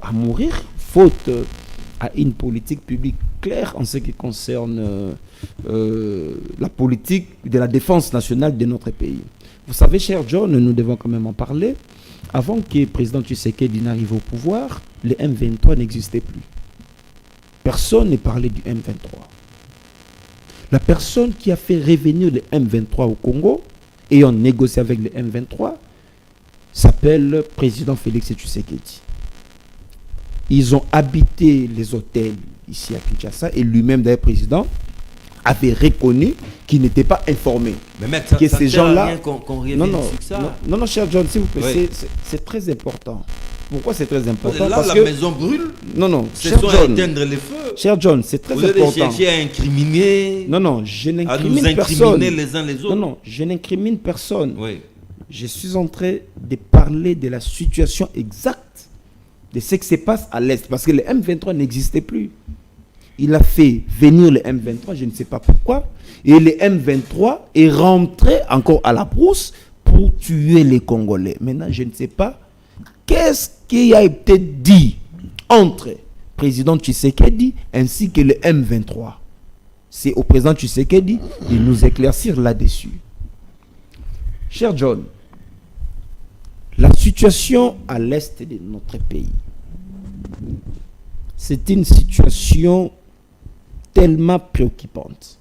à mourir, faute à une politique publique claire en ce qui concerne la politique de la défense nationale de notre pays. Vous savez, cher John, nous devons quand même en parler. Avant que le président Tshisekedi n'arrive au pouvoir, le M23 n'existait plus. Personne ne parlait du M23. La personne qui a fait revenir le M23 au Congo et on négocie avec le M23 s'appelle le président Félix Tshisekedi. Ils ont habité les hôtels ici à Kinshasa et lui-même, d'ailleurs, président, avait reconnu qu'il n'était pas informé. Mais mec, que ces gens-là... qu'on revienne sur ça. Non, cher John, s'il vous plaît, Oui. c'est très important. Pourquoi c'est très important? Là, Parce la que... maison brûle. Non, Ce cher sont à John, éteindre les feux. cher John, c'est très Vous allez important. chercher à incriminer, Non, je à nous n'incrimine personne. incriminer les uns les autres. Non, je n'incrimine personne. Oui. Je suis en train de parler de la situation exacte de ce qui se passe à l'Est. Parce que le M23 n'existait plus. Il a fait venir le M23, je ne sais pas pourquoi. Et le M23 est rentré encore à la brousse pour tuer les Congolais. Maintenant, je ne sais pas qu'est-ce qui a été dit entre le président Tshisekedi ainsi que le M23. C'est au président Tshisekedi de nous éclaircir là-dessus. Cher John, la situation à l'est de notre pays, c'est une situation tellement préoccupante.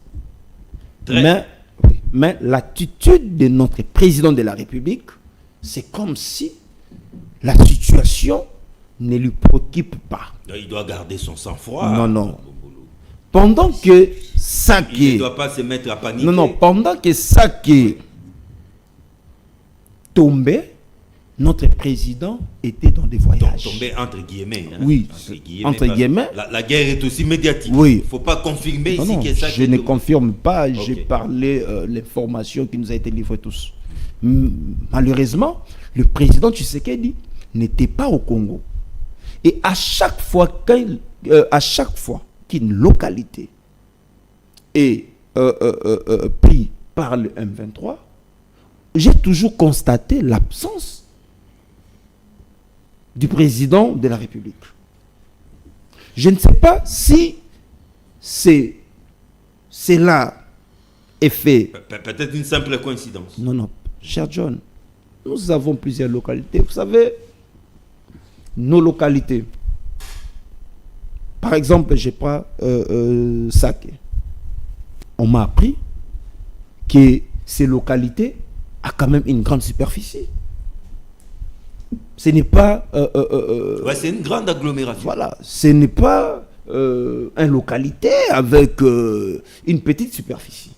Mais l'attitude de notre président de la République, c'est comme si la situation ne lui préoccupe pas. Il doit garder son sang-froid. Non. Pendant que ça Il ne doit pas se mettre à paniquer. pendant que ça qui tombait, notre président était dans des voyages. Tombé entre guillemets. Hein, Oui, entre guillemets. La guerre est aussi médiatique. Oui. Il ne faut pas confirmer Non, ici non, que ça. je ne confirme pas, j'ai Ok. parlé l'information qui nous a été livrée tous. Malheureusement, le président Tshisekedi n'était pas au Congo. Et à chaque fois qu'une localité est prise par le M23, j'ai toujours constaté l'absence du président de la République. Je ne sais pas si cela est fait. Peut-être une simple coïncidence. Non, non, cher John, nous avons plusieurs localités. Vous savez, nos localités. Par exemple, je prends Saké. On m'a appris que ces localités ont quand même une grande superficie. Ce n'est pas... Ouais, c'est une grande agglomération. Voilà, ce n'est pas une localité avec une petite superficie.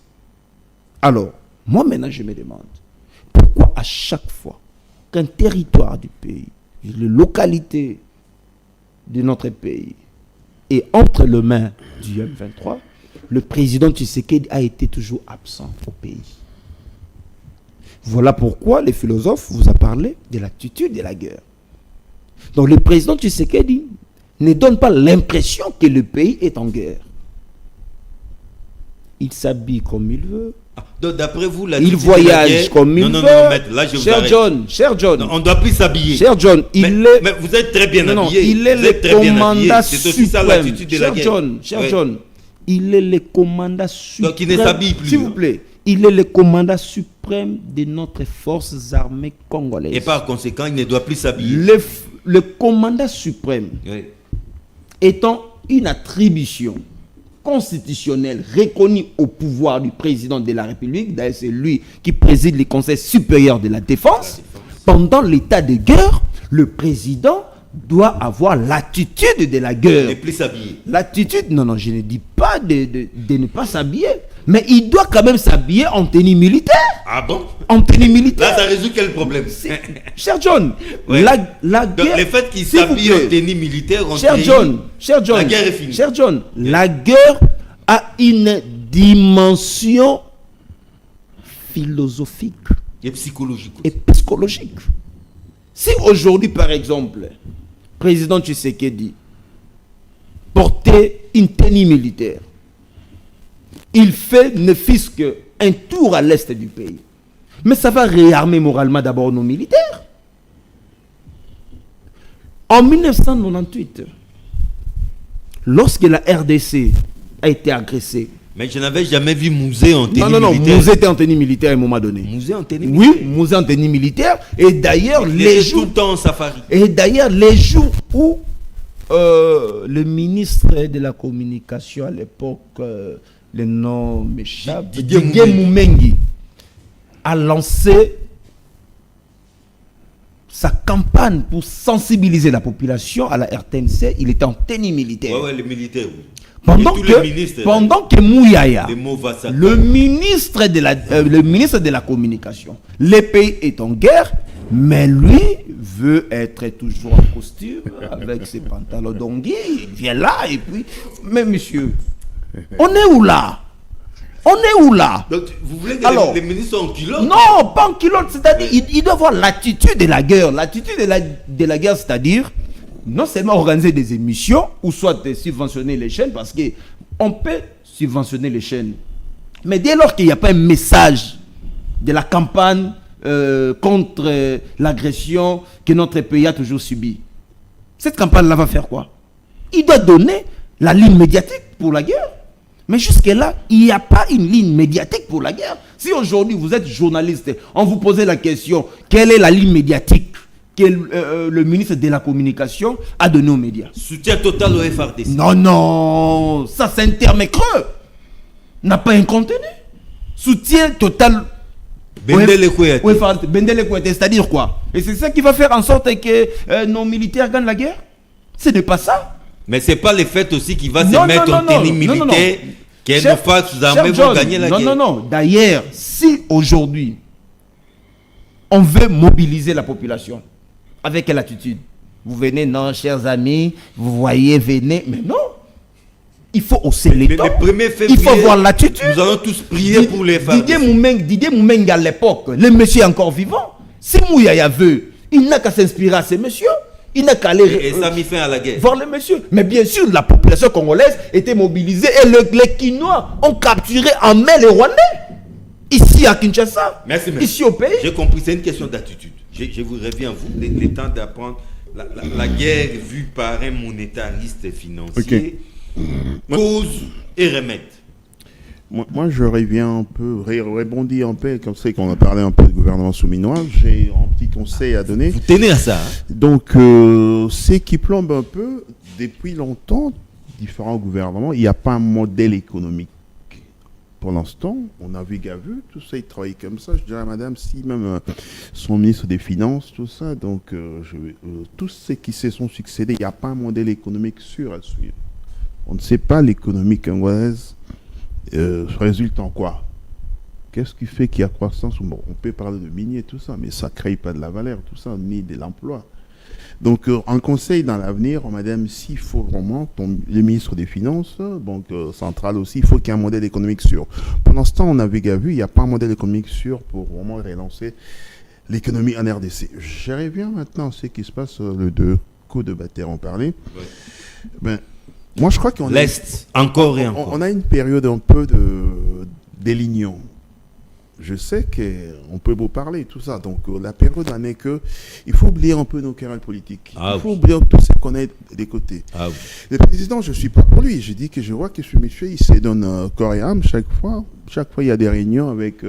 Alors, moi maintenant je me demande, pourquoi à chaque fois qu'un territoire du pays, une localité de notre pays est entre les mains du M23, le président Tshisekedi a été toujours absent au pays. Voilà pourquoi les philosophes vous ont parlé de l'attitude de la guerre. Donc le président Tshisekedi ne donne pas l'impression que le pays est en guerre. Il s'habille comme il veut. Donc d'après vous, Il voyage comme il veut. Non, maître, là je vous cher arrête. Cher John. Non, on ne doit plus s'habiller. Cher John, mais vous êtes très bien non, habillé. il est Vous le êtes très bien habillé. commandant C'est aussi ça suprême. l'attitude de la guerre. Cher Ouais. John, il est le commandant suprême. Donc il ne s'habille plus. S'il vous plaît, il est le commandant suprême de notre forces armées congolaises. Et par conséquent, il ne doit plus s'habiller. Le commandant suprême Oui. étant une attribution constitutionnelle reconnue au pouvoir du président de la République, d'ailleurs c'est lui qui préside le Conseil supérieur de la défense, pendant l'état de guerre, le président doit avoir l'attitude de la Il guerre. n'est plus s'habiller. L'attitude, non, je ne dis pas de ne pas s'habiller, mais il doit quand même s'habiller en tenue militaire. Ah bon? En tenue militaire. Là, ça résout quel problème? Cher John, Ouais. la Donc guerre... le fait qu'il s'il vous s'habille en plaît. tenue militaire, on Cher trahit. John, La guerre est finie. Cher John, la guerre a une dimension philosophique Et psychologique aussi. et psychologique. Si aujourd'hui, par exemple, président Tshisekedi portait une tenue militaire, il fait ne fût-ce qu'un tour à l'est du pays. Mais ça va réarmer moralement d'abord nos militaires. En 1998, lorsque la RDC a été agressée, Mais je n'avais jamais vu Mouzé en tenue non, militaire. Mouzé était en tenue militaire à un moment donné. Mouzé en tenue Oui, militaire. Mouzé en tenue militaire. Et d'ailleurs, Il les était tout jours, le temps en safari. les jours où le ministre de la communication à l'époque, le nom m'échappe, Didier Didier Moumengi, a lancé sa campagne pour sensibiliser la population à la RTNC, il était en tenue militaire. Ouais, les militaires, oui. Pendant Et tous les ministres, que Mouyaya, les mots vassals. le ministre de la communication, le pays est en guerre, mais lui veut être toujours en costume avec ses pantalons d'ongui. Il vient là et puis, mais monsieur, on est où là? On est où là? Donc, vous voulez que Alors, les ministres soient en culotte? Non, pas en culotte, c'est-à-dire il doit avoir l'attitude de la guerre. L'attitude de la guerre, c'est-à-dire non seulement organiser des émissions ou soit subventionner les chaînes, parce qu'on peut subventionner les chaînes. Mais dès lors qu'il n'y a pas un message de la campagne contre l'agression que notre pays a toujours subie, cette campagne-là va faire quoi? Il doit donner la ligne médiatique pour la guerre. Mais jusque-là, il n'y a pas une ligne médiatique pour la guerre. Si aujourd'hui vous êtes journaliste, on vous posait la question, quelle est la ligne médiatique que le ministre de la Communication a donnée aux médias? Soutien total au FRDC. Non, non, ça c'est un terme creux. N'a pas un contenu. Soutien total. Bendele Kouyaté. Oui, Bendele Kouyaté, c'est-à-dire quoi? Et c'est ça qui va faire en sorte que nos militaires gagnent la guerre? Ce n'est pas ça. Mais c'est pas le fait aussi qu'il va Non, se mettre non, en non, tenue non, non, militaire que nos forces armées vont gagner la guerre. Non. D'ailleurs, si aujourd'hui, on veut mobiliser la population. Avec quelle attitude? Vous venez, non, chers amis, vous voyez, venez. Mais non. Il faut hausser les tons. Le 1er février, il faut voir l'attitude. Nous allons tous prier pour les femmes. Didier Moumengue à l'époque, le monsieur est encore vivant. Si Mouyaya veut, il n'a qu'à s'inspirer à ces messieurs. Il n'a qu'à aller Et ça a mis fin à la guerre. voir le monsieur. Mais bien sûr, la population congolaise était mobilisée et les Quinois ont capturé en main les Rwandais. Ici à Kinshasa. Merci, ici au pays. J'ai compris, c'est une question d'attitude. Je vous reviens à vous, les temps d'apprendre la guerre vue par un monétariste financier, cause et remède. Moi, je reviens un peu, rebondis un peu, comme c'est qu'on a parlé un peu du gouvernement souminois. J'ai un petit conseil à donner. Vous tenez à ça. Hein? Donc, c'est qui plombe un peu, depuis longtemps, différents gouvernements, il n'y a pas un modèle économique. Pour l'instant, on a vu tout ça, il travaille comme ça. Je dirais à madame, si même son ministre des Finances, tout ça, donc tous ceux qui se sont succédés, il n'y a pas un modèle économique sûr à suivre. On ne sait pas l'économie congolaise résulte en quoi. Qu'est-ce qui fait qu'il y a croissance? Bon, on peut parler de minier, tout ça, mais ça ne crée pas de la valeur, tout ça, ni de l'emploi. Donc, un conseil dans l'avenir, madame, s'il faut vraiment, le ministre des Finances, donc central aussi, il faut qu'il y ait un modèle économique sûr. Pour l'instant, on a vu, il n'y a pas un modèle économique sûr pour vraiment relancer l'économie en RDC. Je reviens maintenant à ce qui se passe, le 2 coups de bataire, on parlait. Ouais. Ben, moi, je crois qu'on l'Est, encore et encore. On a une période un peu d'élignon. Je sais qu'on peut vous parler, tout ça. Donc, la période en est que il faut oublier un peu nos querelles politiques. Il faut oublier tout ce qu'on a des côtés. Le président, je ne suis pas pour lui. Je dis que je vois que ce monsieur, il se donne corps et âme chaque fois. Chaque fois, il y a des réunions avec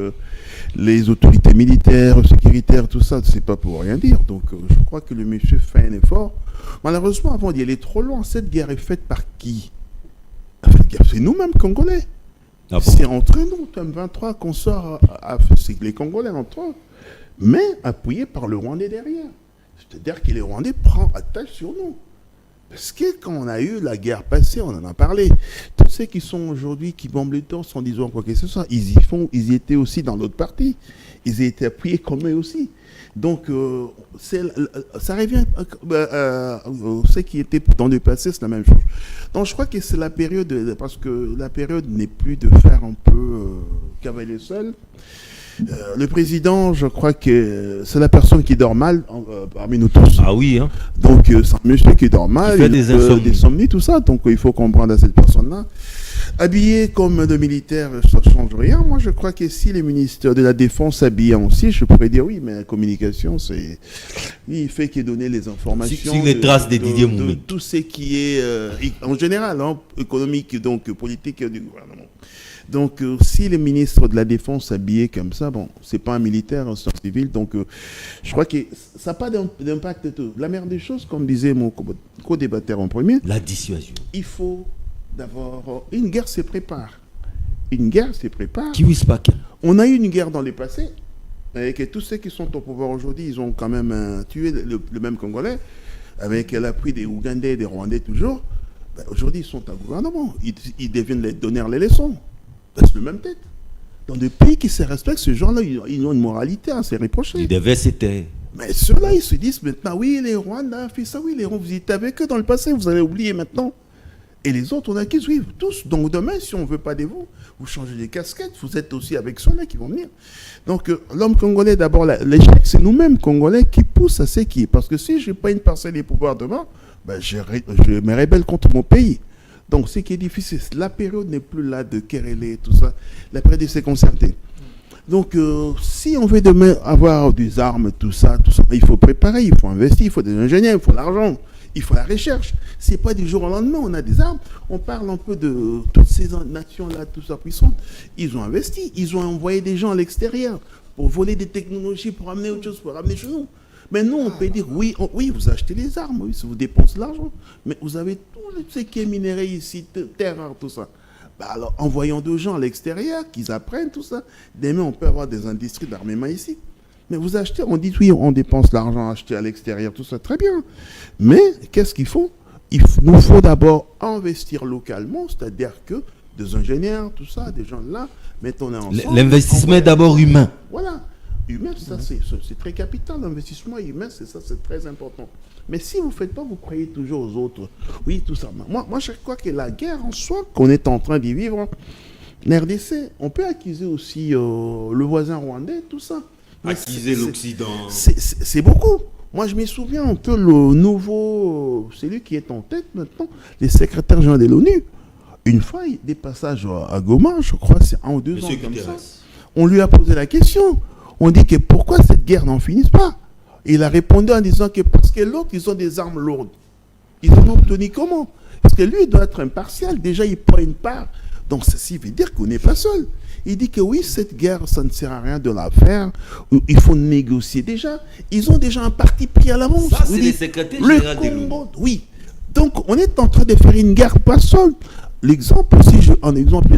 les autorités militaires, sécuritaires, tout ça. Ce n'est pas pour rien dire. Donc, je crois que le monsieur fait un effort. Malheureusement, avant d'y aller trop loin, cette guerre est faite par qui? C'est nous-mêmes, Congolais. Ah bon? C'est entre nous, M23, qu'on sort, c'est les Congolais entre eux, mais appuyés par le Rwandais derrière. C'est-à-dire que les Rwandais prennent attache sur nous. Parce que quand on a eu la guerre passée, on en a parlé. Tous ceux qui sont aujourd'hui, qui bombent les torses en disant quoi que ce soit, ils y étaient aussi dans l'autre partie. Ils étaient appuyés comme eux aussi. Donc, ça revient ce qui était dans le passé, c'est la même chose. Donc, je crois que c'est la période, parce que la période n'est plus de faire un peu cavaler seul. Le président, je crois que c'est la personne qui dort mal parmi nous tous. Ah oui, hein. Donc, c'est un monsieur qui dort mal, il fait des insomnies, tout ça. Donc, il faut comprendre à cette personne-là. Habillé comme de militaire, ça ne change rien. Moi, je crois que si les ministres de la Défense s'habillaient aussi, je pourrais dire oui, mais la communication, c'est... Oui, il fait qu'il donne les informations... Sur les traces de Didier Moumengue. De tout ce qui est, en général, hein, économique, donc politique du gouvernement. Donc, si les ministres de la Défense s'habillaient comme ça, bon, c'est pas un militaire, c'est un civil, donc je crois que ça n'a pas d'impact de tout. La meilleure des choses, comme disait mon co-débatteur en premier... La dissuasion. Il faut... D'abord, une guerre se prépare. Une guerre se prépare. Qui wisse pas. On a eu une guerre dans le passé, avec tous ceux qui sont au pouvoir aujourd'hui, ils ont quand même tué le même Congolais, avec l'appui des Ougandais et des Rwandais toujours. Ben, aujourd'hui, ils sont au gouvernement. Ils deviennent donner les leçons. C'est le même tête. Dans des pays qui se respectent, ces gens-là, ils ont une moralité à se reprocher. Ils devaient se taire. Mais ceux-là, ils se disent maintenant, oui, les Rwandais ont fait ça, oui, les Rwandais, vous étiez avec eux dans le passé, vous allez oublier maintenant. Et les autres, on a qui suivent tous. Donc demain, si on ne veut pas de vous, vous changez les casquettes, vous êtes aussi avec ceux-là qui vont venir. Donc l'homme congolais, d'abord, l'échec, c'est nous-mêmes Congolais qui poussent à ce qui est. Parce que si je n'ai pas une parcelle des pouvoirs demain, ben, je me rébelle contre mon pays. Donc ce qui est difficile, la période n'est plus là de quereller, tout ça. La période s'est concertée. Donc si on veut demain avoir des armes, tout ça, il faut préparer, il faut investir, il faut des ingénieurs, il faut l'argent. Il faut la recherche. Ce n'est pas du jour au lendemain, on a des armes. On parle un peu de toutes ces nations-là, tout ça puissantes. Ils ont investi, ils ont envoyé des gens à l'extérieur pour voler des technologies, pour amener autre chose, pour ramener chez nous. Mais nous, on peut dire, oui, vous achetez les armes, oui, vous dépensez l'argent, mais vous avez tout ce qui est minéré ici, terre rare, tout ça. Bah alors, envoyons des gens à l'extérieur, qu'ils apprennent tout ça. Demain, on peut avoir des industries d'armement ici. Mais vous achetez, on dit oui, on dépense l'argent acheté à l'extérieur, tout ça, très bien. Mais qu'est-ce qu'il faut? Il nous faut d'abord investir localement, c'est-à-dire que des ingénieurs, tout ça, des gens là, mettons ensemble. L'investissement est d'abord humain. Voilà. Humain, ça, c'est très capital. L'investissement humain, c'est très important. Mais si vous ne faites pas, vous croyez toujours aux autres. Oui, tout ça. Moi, je crois que la guerre en soi, qu'on est en train d'y vivre, en RDC, on peut accuser aussi le voisin rwandais, tout ça. Accuser l'Occident. C'est beaucoup. Moi, je me souviens un peu le nouveau, celui qui est en tête maintenant, les secrétaires généraux de l'ONU. Une fois, des passages à Goma, je crois, c'est 1 ou 2 ans comme ça. On lui a posé la question. On dit que pourquoi cette guerre n'en finisse pas? Il a répondu en disant que parce que l'autre, ils ont des armes lourdes. Ils ont obtenu comment? Parce que lui, il doit être impartial. Déjà, il prend une part. Donc, ceci veut dire qu'on n'est pas seul. Il dit que oui, cette guerre, ça ne sert à rien de la faire. Il faut négocier. Déjà, ils ont déjà un parti pris à l'avance. Ça, c'est les secrétaires généraux de l'ONU. Oui. Donc, on est en train de faire une guerre pas seule. L'exemple aussi, un exemple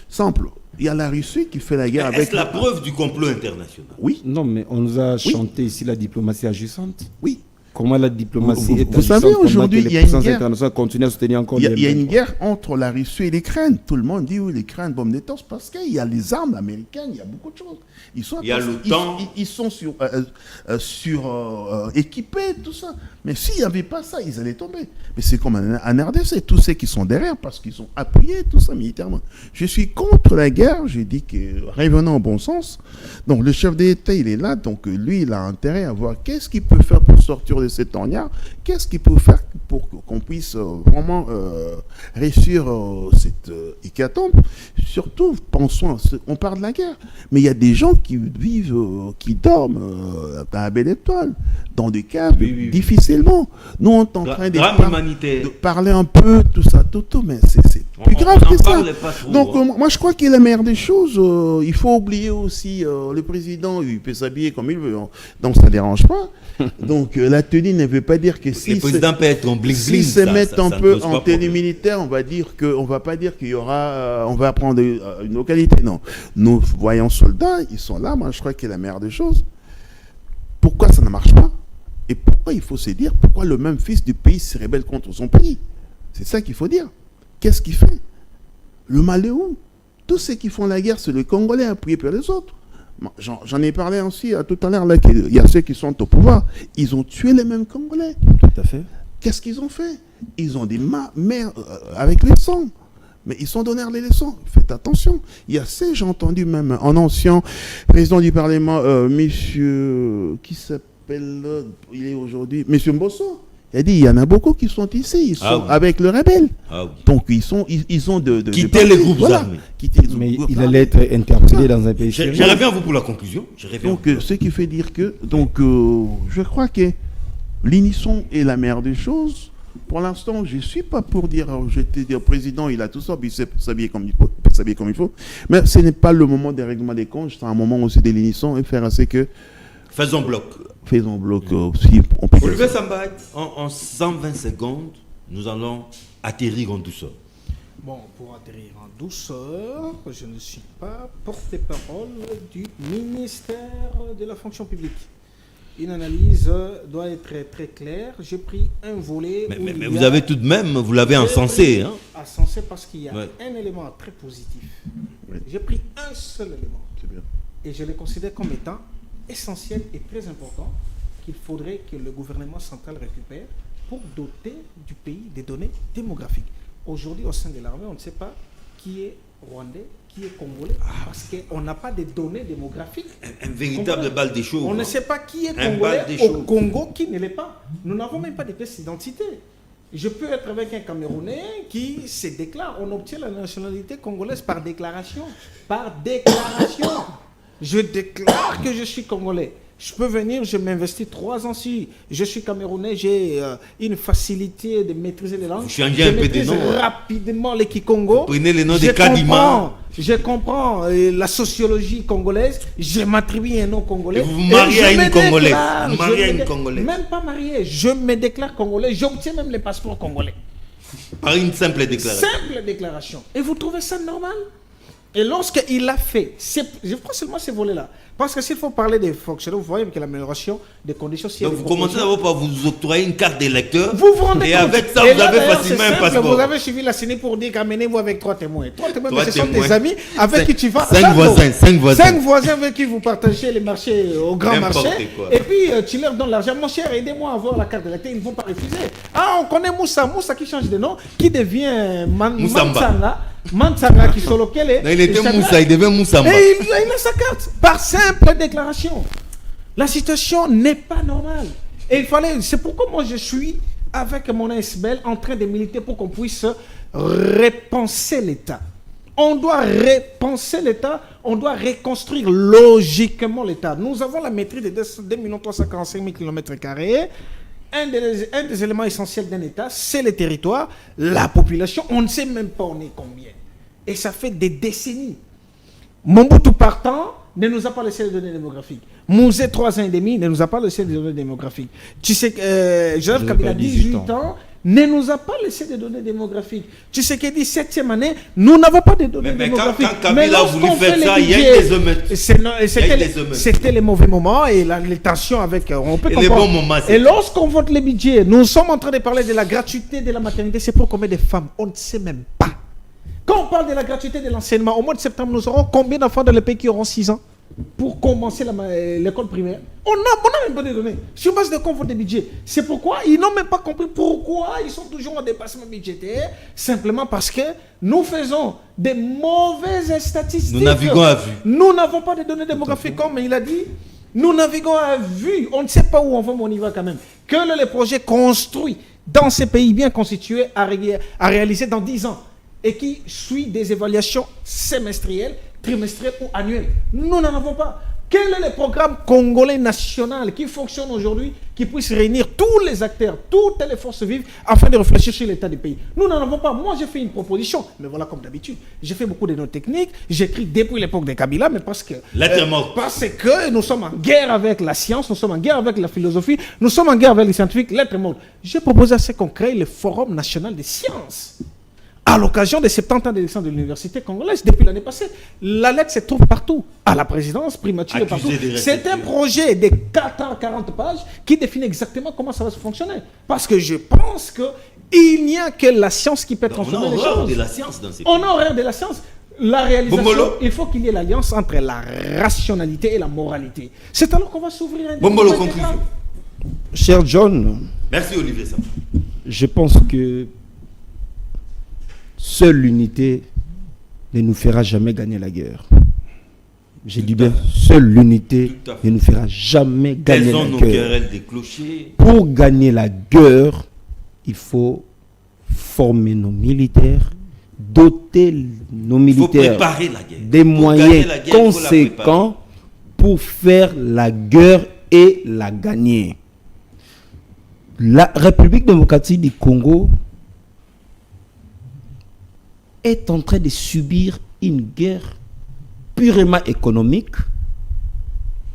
simple. Il y a la Russie qui fait la guerre avec... Est-ce la preuve du complot international? Oui. Non, mais on nous a chanté ici la diplomatie agissante. Oui. Comment la diplomatie est vous savez, aujourd'hui, il y a une guerre. Continuent à soutenir encore il y a une guerre entre la Russie et l'Ukraine. Tout le monde dit oui, l'Ukraine bombe des torses parce qu'il y a les armes américaines, il y a beaucoup de choses. Il y a l'OTAN. Ils sont équipés, tout ça. Mais s'il n'y avait pas ça, ils allaient tomber. Mais c'est comme en RDC, tous ceux qui sont derrière parce qu'ils sont appuyés, tout ça militairement. Je suis contre la guerre, j'ai dit que revenons au bon sens. Donc le chef d'État, il est là, donc lui, il a intérêt à voir qu'est-ce qu'il peut faire pour sortir de cette ornière, qu'est-ce qu'il peut faire pour qu'on puisse vraiment réussir cette hécatombe. Surtout, pensons, on parle de la guerre, mais il y a des gens qui vivent, qui dorment dans la belle étoile, dans des caves, difficilement. Nous, on est en train de parler un peu, tout ça, mais c'est plus grave que ça. Donc, moi, je crois que la meilleure des choses, il faut oublier aussi le président, il peut s'habiller comme il veut, hein, donc ça ne dérange pas. Donc, la tenue ne veut pas dire que si le président peut être en bling-bling, si se mettent un peu en tenue militaire, on va dire que, on va pas dire qu'il y aura, on va prendre une localité. Non, nos voyants soldats, ils sont là. Moi, je crois que la meilleure des choses. Pourquoi ça ne marche pas? Et pourquoi il faut se dire pourquoi le même fils du pays se rebelle contre son pays? C'est ça qu'il faut dire. Qu'est-ce qu'il fait? Le mal est où? Tous ceux qui font la guerre, c'est les Congolais appuyés par les autres. J'en ai parlé aussi tout à l'heure, il y a ceux qui sont au pouvoir. Ils ont tué les mêmes Congolais. Tout à fait. Qu'est-ce qu'ils ont fait? Ils ont des mères avec les sangs. Mais ils sont donnés les leçons. Faites attention. Il y a ces, j'ai entendu même un ancien président du Parlement, monsieur, qui s'appelle, il est aujourd'hui, monsieur Mbosso. Il a dit, il y en a beaucoup qui sont ici, ils sont avec le rebelle. Donc ils ont de quitter les groupes armés. Mais il allait être interpellé dans un pays. Je reviens à vous pour la conclusion. Donc ce qui fait dire que, je crois que l'unisson est la meilleure des choses. Pour l'instant, je ne suis pas pour dire, le président, il a tout ça, il sait s'habiller comme il faut. Mais ce n'est pas le moment des règlements des comptes, c'est un moment aussi de l'unisson et faire assez que... Faisons bloc. Si on peut. Olivier Samba, en 120 secondes, nous allons atterrir en douceur. Bon, pour atterrir en douceur, je ne suis pas porte-parole du ministère de la fonction publique. Une analyse doit être très claire. J'ai pris un volet. Mais vous avez tout de même, vous l'avez encensé. Encensé parce qu'il y a un élément très positif. J'ai pris un seul élément. C'est bien. Et je le considère comme étant essentiel et très important qu'il faudrait que le gouvernement central récupère pour doter du pays des données démographiques. Aujourd'hui, au sein de l'armée, on ne sait pas qui est rwandais, qui est congolais, parce qu'on n'a pas de données démographiques. Un véritable bal des choses. On ne sait pas qui est congolais au Congo, qui ne l'est pas. Nous n'avons même pas de pièces d'identité. Je peux être avec un Camerounais qui se déclare. On obtient la nationalité congolaise par déclaration. Par déclaration. Je déclare que je suis congolais. Je peux venir, je m'investis 3 ans si je suis camerounais, j'ai une facilité de maîtriser les langues. Vous changez un peu de nom. Rapidement les Kikongo. Prenez les noms des Kadima. Je comprends la sociologie congolaise. Je m'attribue un nom congolais. Et vous vous mariez à une Congolaise. Vous mariez à une Congolaise. Même pas marié. Je me déclare congolais. J'obtiens même les passeports congolais. Par une simple déclaration. Simple déclaration. Et vous trouvez ça normal? Et lorsqu'il a fait, je crois seulement ces volets-là. Parce que s'il faut parler des fonctionnaires, vous voyez que l'amélioration des conditions... Donc vous commencez d'abord par vous octroyer une carte d'électeur. Vous vous rendez et compte. avec ça, Et vous là, avez d'ailleurs, facilement c'est un simple, passeport. Vous avez suivi la CENI pour dire qu'amenez-vous avec 3 témoins. 3 témoins, mais ce sont témoins. des amis avec qui tu vas... 5 voisins, 5 voisins. 5 voisins avec qui vous partagez les marchés au grand N'importe marché. quoi. Et puis tu leur donnes l'argent. Mon cher, aidez-moi à avoir la carte d'électeur. Ils ne vont pas refuser. Ah, on connaît Moussa. Moussa qui change de nom, qui devient Moussamba. Mansanga qui sur lequel est... Non, il était Moussa, il devient Moussamba. Et il a sa carte par simple déclaration. La situation n'est pas normale. Et il fallait, c'est pourquoi moi je suis avec mon ASBL en train de militer pour qu'on puisse repenser l'État. On doit repenser l'État, on doit reconstruire logiquement l'État. Nous avons la maîtrise de 2 345 000 km². Un des éléments essentiels d'un État, c'est le territoire, la population. On ne sait même pas on est combien. Et ça fait des décennies. Mobutu partant ne nous a pas laissé les données démographiques. Mouzé, 3 ans et demi, ne nous a pas laissé les données démographiques. Tu sais que Joseph Kabila, 18 ans, ne nous a pas laissé des données démographiques. Tu sais que 17e année, nous n'avons pas de données démographiques. Quand Kabila a voulu faire ça, il y a eu des émeutes. C'était les mauvais moments et les tensions avec... On peut et les bons moments. Et lorsqu'on vote les budgets, nous sommes en train de parler de la gratuité de la maternité. C'est pour combien de femmes? On ne sait même pas. Quand on parle de la gratuité de l'enseignement, au mois de septembre, nous aurons combien d'enfants dans le pays qui auront 6 ans pour commencer l'école primaire? On n'a même pas de données. Sur base de quoi on vote des budgets? C'est pourquoi ils n'ont même pas compris pourquoi ils sont toujours en dépassement budgétaire. Simplement parce que nous faisons des mauvaises statistiques. Nous naviguons à vue. Nous n'avons pas de données démographiques, comme il a dit. Nous naviguons à vue. On ne sait pas où on va, mais on y va quand même. Que les projets construits dans ces pays bien constitués à réaliser dans 10 ans et qui suit des évaluations semestrielles, trimestrielles ou annuelles. Nous n'en avons pas. Quel est le programme congolais national qui fonctionne aujourd'hui, qui puisse réunir tous les acteurs, toutes les forces vives, afin de réfléchir sur l'état du pays? Nous n'en avons pas. Moi, j'ai fait une proposition, mais voilà, comme d'habitude, j'ai fait beaucoup de notes techniques, j'écris depuis l'époque de Kabila, mais parce que nous sommes en guerre avec la science, nous sommes en guerre avec la philosophie, nous sommes en guerre avec les scientifiques, lettre morte. J'ai proposé à ce qu'on crée le Forum national des sciences. À l'occasion des 70 ans d'élection de l'université congolaise, depuis l'année passée, la lettre se trouve partout. À la présidence, primature et partout. C'est un projet de 440 pages qui définit exactement comment ça va se fonctionner. Parce que je pense qu'il n'y a que la science qui peut transformer les choses. On a horreur de la science dans ces pays. On a horreur de la science. La réalisation, il faut qu'il y ait l'alliance entre la rationalité et la moralité. C'est alors qu'on va s'ouvrir un Bombolo, conclusion. Cher John, merci Olivier Samba. Je pense que seule l'unité ne nous fera jamais gagner la guerre. J'ai dit bien, seule l'unité ne nous fera jamais gagner la nos guerre. querelles des clochers. Pour gagner la guerre, il faut former nos militaires, doter nos militaires des moyens conséquents pour faire la guerre et la gagner. La République démocratique du Congo est en train de subir une guerre purement économique,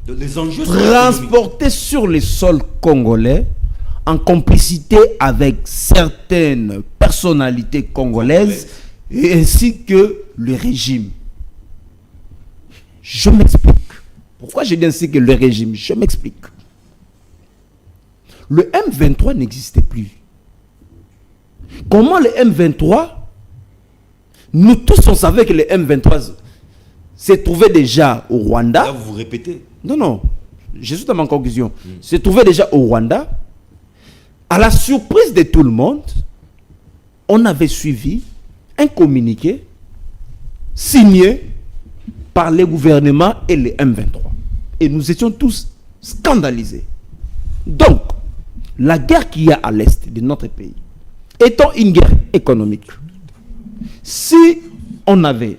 les enjeux transportée sur le sol congolais en complicité avec certaines personnalités congolaises et ainsi que le régime. Je m'explique. Pourquoi je dis ainsi que le régime? Je m'explique. Le M23 n'existait plus. Comment le M23? Nous tous, on savait que le M23 s'est trouvé déjà au Rwanda. Là, vous répétez. Non. Je suis dans ma conclusion. S'est trouvé déjà au Rwanda. À la surprise de tout le monde, on avait suivi un communiqué signé par les gouvernements et les M23. Et nous étions tous scandalisés. Donc, la guerre qu'il y a à l'est de notre pays, étant une guerre économique, si on avait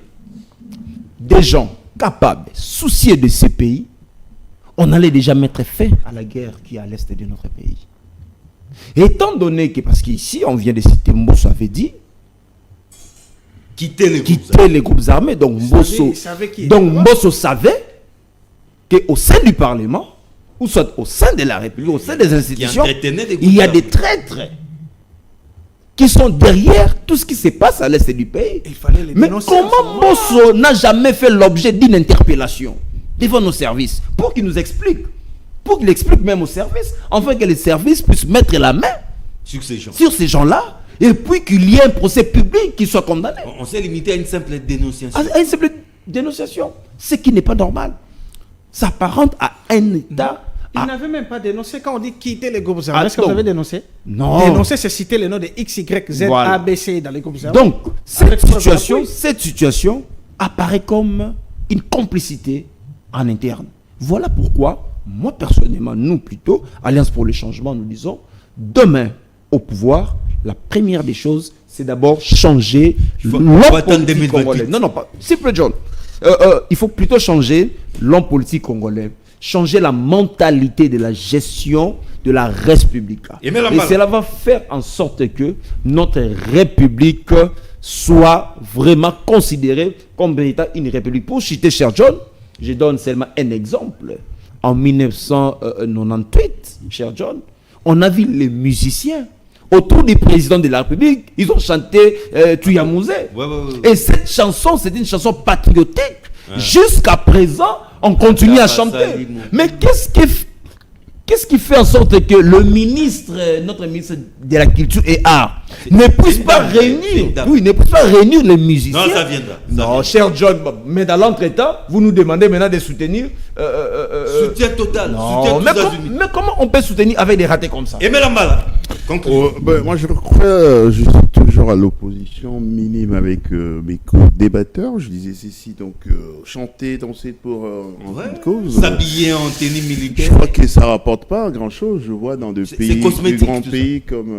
des gens capables, soucieux de ces pays, on allait déjà mettre fin à la guerre qui est à l'est de notre pays. Étant donné que, parce qu'ici, on vient de citer, Mbosso avait dit, quitter les groupes armés. Donc Mbosso savait qu'au sein du Parlement, ou soit au sein de la République, au sein des institutions, il y a des traîtres qui sont derrière tout ce qui se passe à l'est du pays. Il fallait les Mais dénoncer en ce comment moment-là. Bosso n'a jamais fait l'objet d'une interpellation devant nos services pour qu'il nous explique, pour qu'il explique même aux services, afin que les services puissent mettre la main Sur ces gens. sur ces gens-là, et puis qu'il y ait un procès public qui soit condamné. On s'est limité à une simple dénonciation. À une simple dénonciation, ce qui n'est pas normal. Ça s'apparente à un État. Il n'avait même pas dénoncé quand on dit quitter les groupes armés. Est-ce que non. vous avez dénoncé? Non. Dénoncer, c'est citer les noms de X, Y, Z, Voilà. A, B, C dans les groupes armés. Donc, Avec cette situation apparaît comme une complicité en interne. Voilà pourquoi, moi personnellement, nous plutôt, Alliance pour le changement, nous disons, demain au pouvoir, la première des choses, c'est d'abord changer l'homme attendre politique 2028. congolais. Non, pas. S'il vous plaît, John. Il faut plutôt changer l'homme politique congolais. Changer la mentalité de la gestion de la République. Et Et cela va faire en sorte que notre République soit vraiment considérée comme une République. Pour citer cher John, je donne seulement un exemple. En 1998, cher John, on a vu les musiciens autour du président de la République, ils ont chanté Tuyamouze. Ouais. Et cette chanson, c'est une chanson patriotique. Jusqu'à présent, on continue à chanter. Mais qu'est-ce qui fait en sorte que le ministre, notre ministre de la Culture et Art, ne puisse pas réunir les musiciens? Non, ça viendra. Non, cher John, mais dans l'entretemps, vous nous demandez maintenant de soutenir. Soutien total. Non, Soutien mais, tous azimuts. mais comment on peut soutenir avec des ratés comme ça? Et Melambala. Moi, je crois, je suis toujours à l'opposition minime avec mes co-débatteurs. Je disais ceci, donc chanter, danser pour une cause. S'habiller en tenue Je militaire. crois que ça rapporte pas grand-chose. Je vois dans des C'est pays, cosmétique, des grands tout ça. pays comme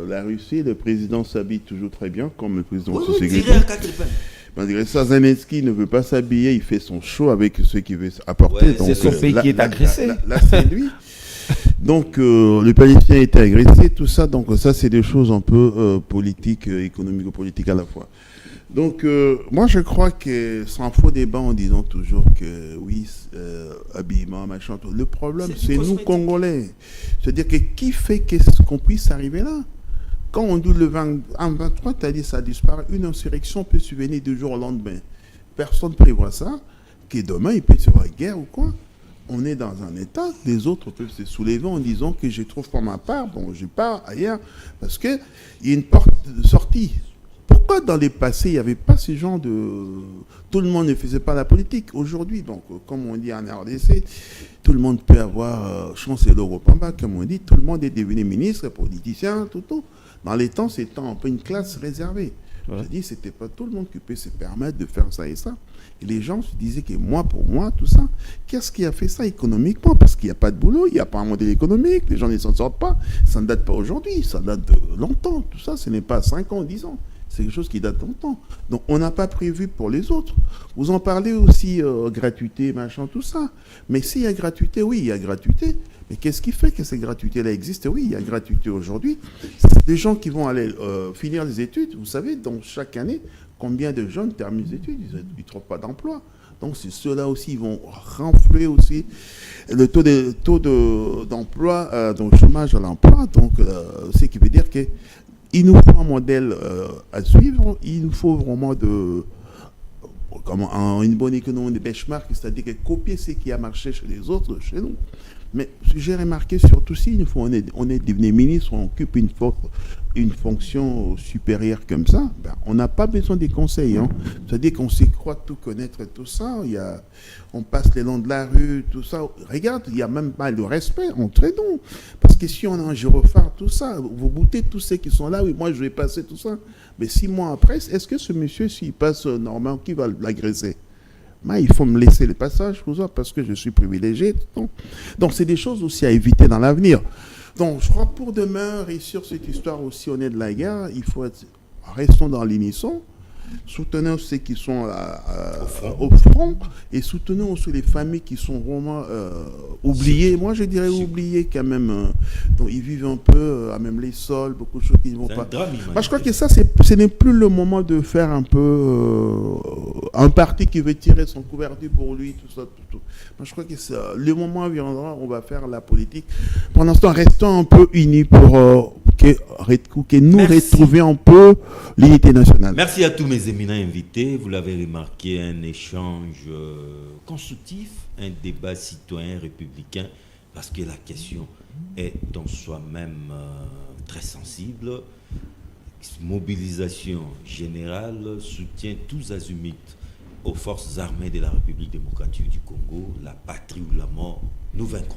la Russie, le président s'habille toujours très bien, comme le président Oui, Tshisekedi. tirer à quatre épingles. Malgré ça, Zelensky ne veut pas s'habiller, il fait son show avec ce qu'il veut apporter. Ouais, c'est son pays qui est agressé. Là, c'est lui. Donc, le Palestinien a été agressé, tout ça. Donc, ça, c'est des choses un peu politiques, économico-politiques à la fois. Donc, moi, je crois que sans faux débat en disant toujours que oui, habillement, machin, tout. Le problème, C'est c'est du nous, cosmétique. Congolais. C'est-à-dire que qui fait qu'on puisse arriver là? Quand on dit le 23, tu as dit ça disparaît. Une insurrection peut survenir du jour au lendemain. Personne ne prévoit ça. Que demain, il peut y avoir une guerre ou quoi. On est dans un état, les autres peuvent se soulever en disant que je trouve pour ma part, bon, je pars ailleurs, parce qu'il y a une porte de sortie. Pourquoi dans les passés, il n'y avait pas ce genre de... Tout le monde ne faisait pas la politique. Aujourd'hui, donc, comme on dit en RDC, tout le monde peut avoir chancelier au Pamba, comme on dit, tout le monde est devenu ministre, politicien, tout. Dans les temps, c'était un peu une classe réservée. Je dis, c'était pas tout le monde qui peut se permettre de faire ça et ça. Et les gens se disaient que moi, pour moi, tout ça, qu'est-ce qui a fait ça économiquement? Parce qu'il n'y a pas de boulot, il n'y a pas un modèle économique, les gens ne s'en sortent pas. Ça ne date pas aujourd'hui, ça date de longtemps. Tout ça, ce n'est pas 5 ans, 10 ans. C'est quelque chose qui date longtemps. Donc, on n'a pas prévu pour les autres. Vous en parlez aussi, gratuité, machin, tout ça. Mais s'il y a gratuité, oui, il y a gratuité. Mais qu'est-ce qui fait que cette gratuité-là existe? Oui, il y a gratuité aujourd'hui. C'est des gens qui vont aller finir les études. Vous savez, dans chaque année, combien de jeunes terminent les études? Ils ne trouvent pas d'emploi. Donc, c'est ceux-là aussi, ils vont renflouer aussi le taux d'emploi, donc chômage à l'emploi. Donc, ce qui veut dire que il nous faut un modèle à suivre. Il nous faut vraiment une bonne économie de benchmark, c'est-à-dire que copier ce qui a marché chez les autres, chez nous. Mais j'ai remarqué surtout si une fois on est devenu ministre, on occupe une fonction supérieure comme ça, ben, on n'a pas besoin des conseils. Hein. C'est-à-dire qu'on se croit tout connaître, tout ça. On passe les longs de la rue, tout ça. Regarde, il n'y a même pas le respect entre nous. Parce que si on a un gyrophare, tout ça, vous boutez tous ceux qui sont là, oui, moi je vais passer tout ça. Mais 6 mois après, est-ce que ce monsieur, s'il passe normalement, qui va l'agresser? Mais il faut me laisser le passage parce que je suis privilégié. Donc, c'est des choses aussi à éviter dans l'avenir. Donc, je crois pour demain, réussir cette histoire aussi, on est de la guerre, il faut restons dans l'unisson, soutenons ceux qui sont au front et soutenons aussi les familles qui sont vraiment oubliées. Moi, je dirais oubliées quand même. Donc, ils vivent un peu à même les sols, beaucoup de choses qui ne vont pas. Moi, je crois que ça, ce n'est plus le moment de faire un peu un parti qui veut tirer son couverture pour lui, tout ça. Tout. Moi, je crois que le moment viendra, on va faire la politique. Pour l'instant, restons un peu unis pour que que nous Merci. retrouvions un peu l'unité nationale. Merci à tous mes éminents invités. Vous l'avez remarqué, un échange constructif, un débat citoyen républicain, parce que la question est en soi-même très sensible. Mobilisation générale, soutien tous azimuts aux forces armées de la République démocratique du Congo, la patrie ou la mort, nous vaincrons.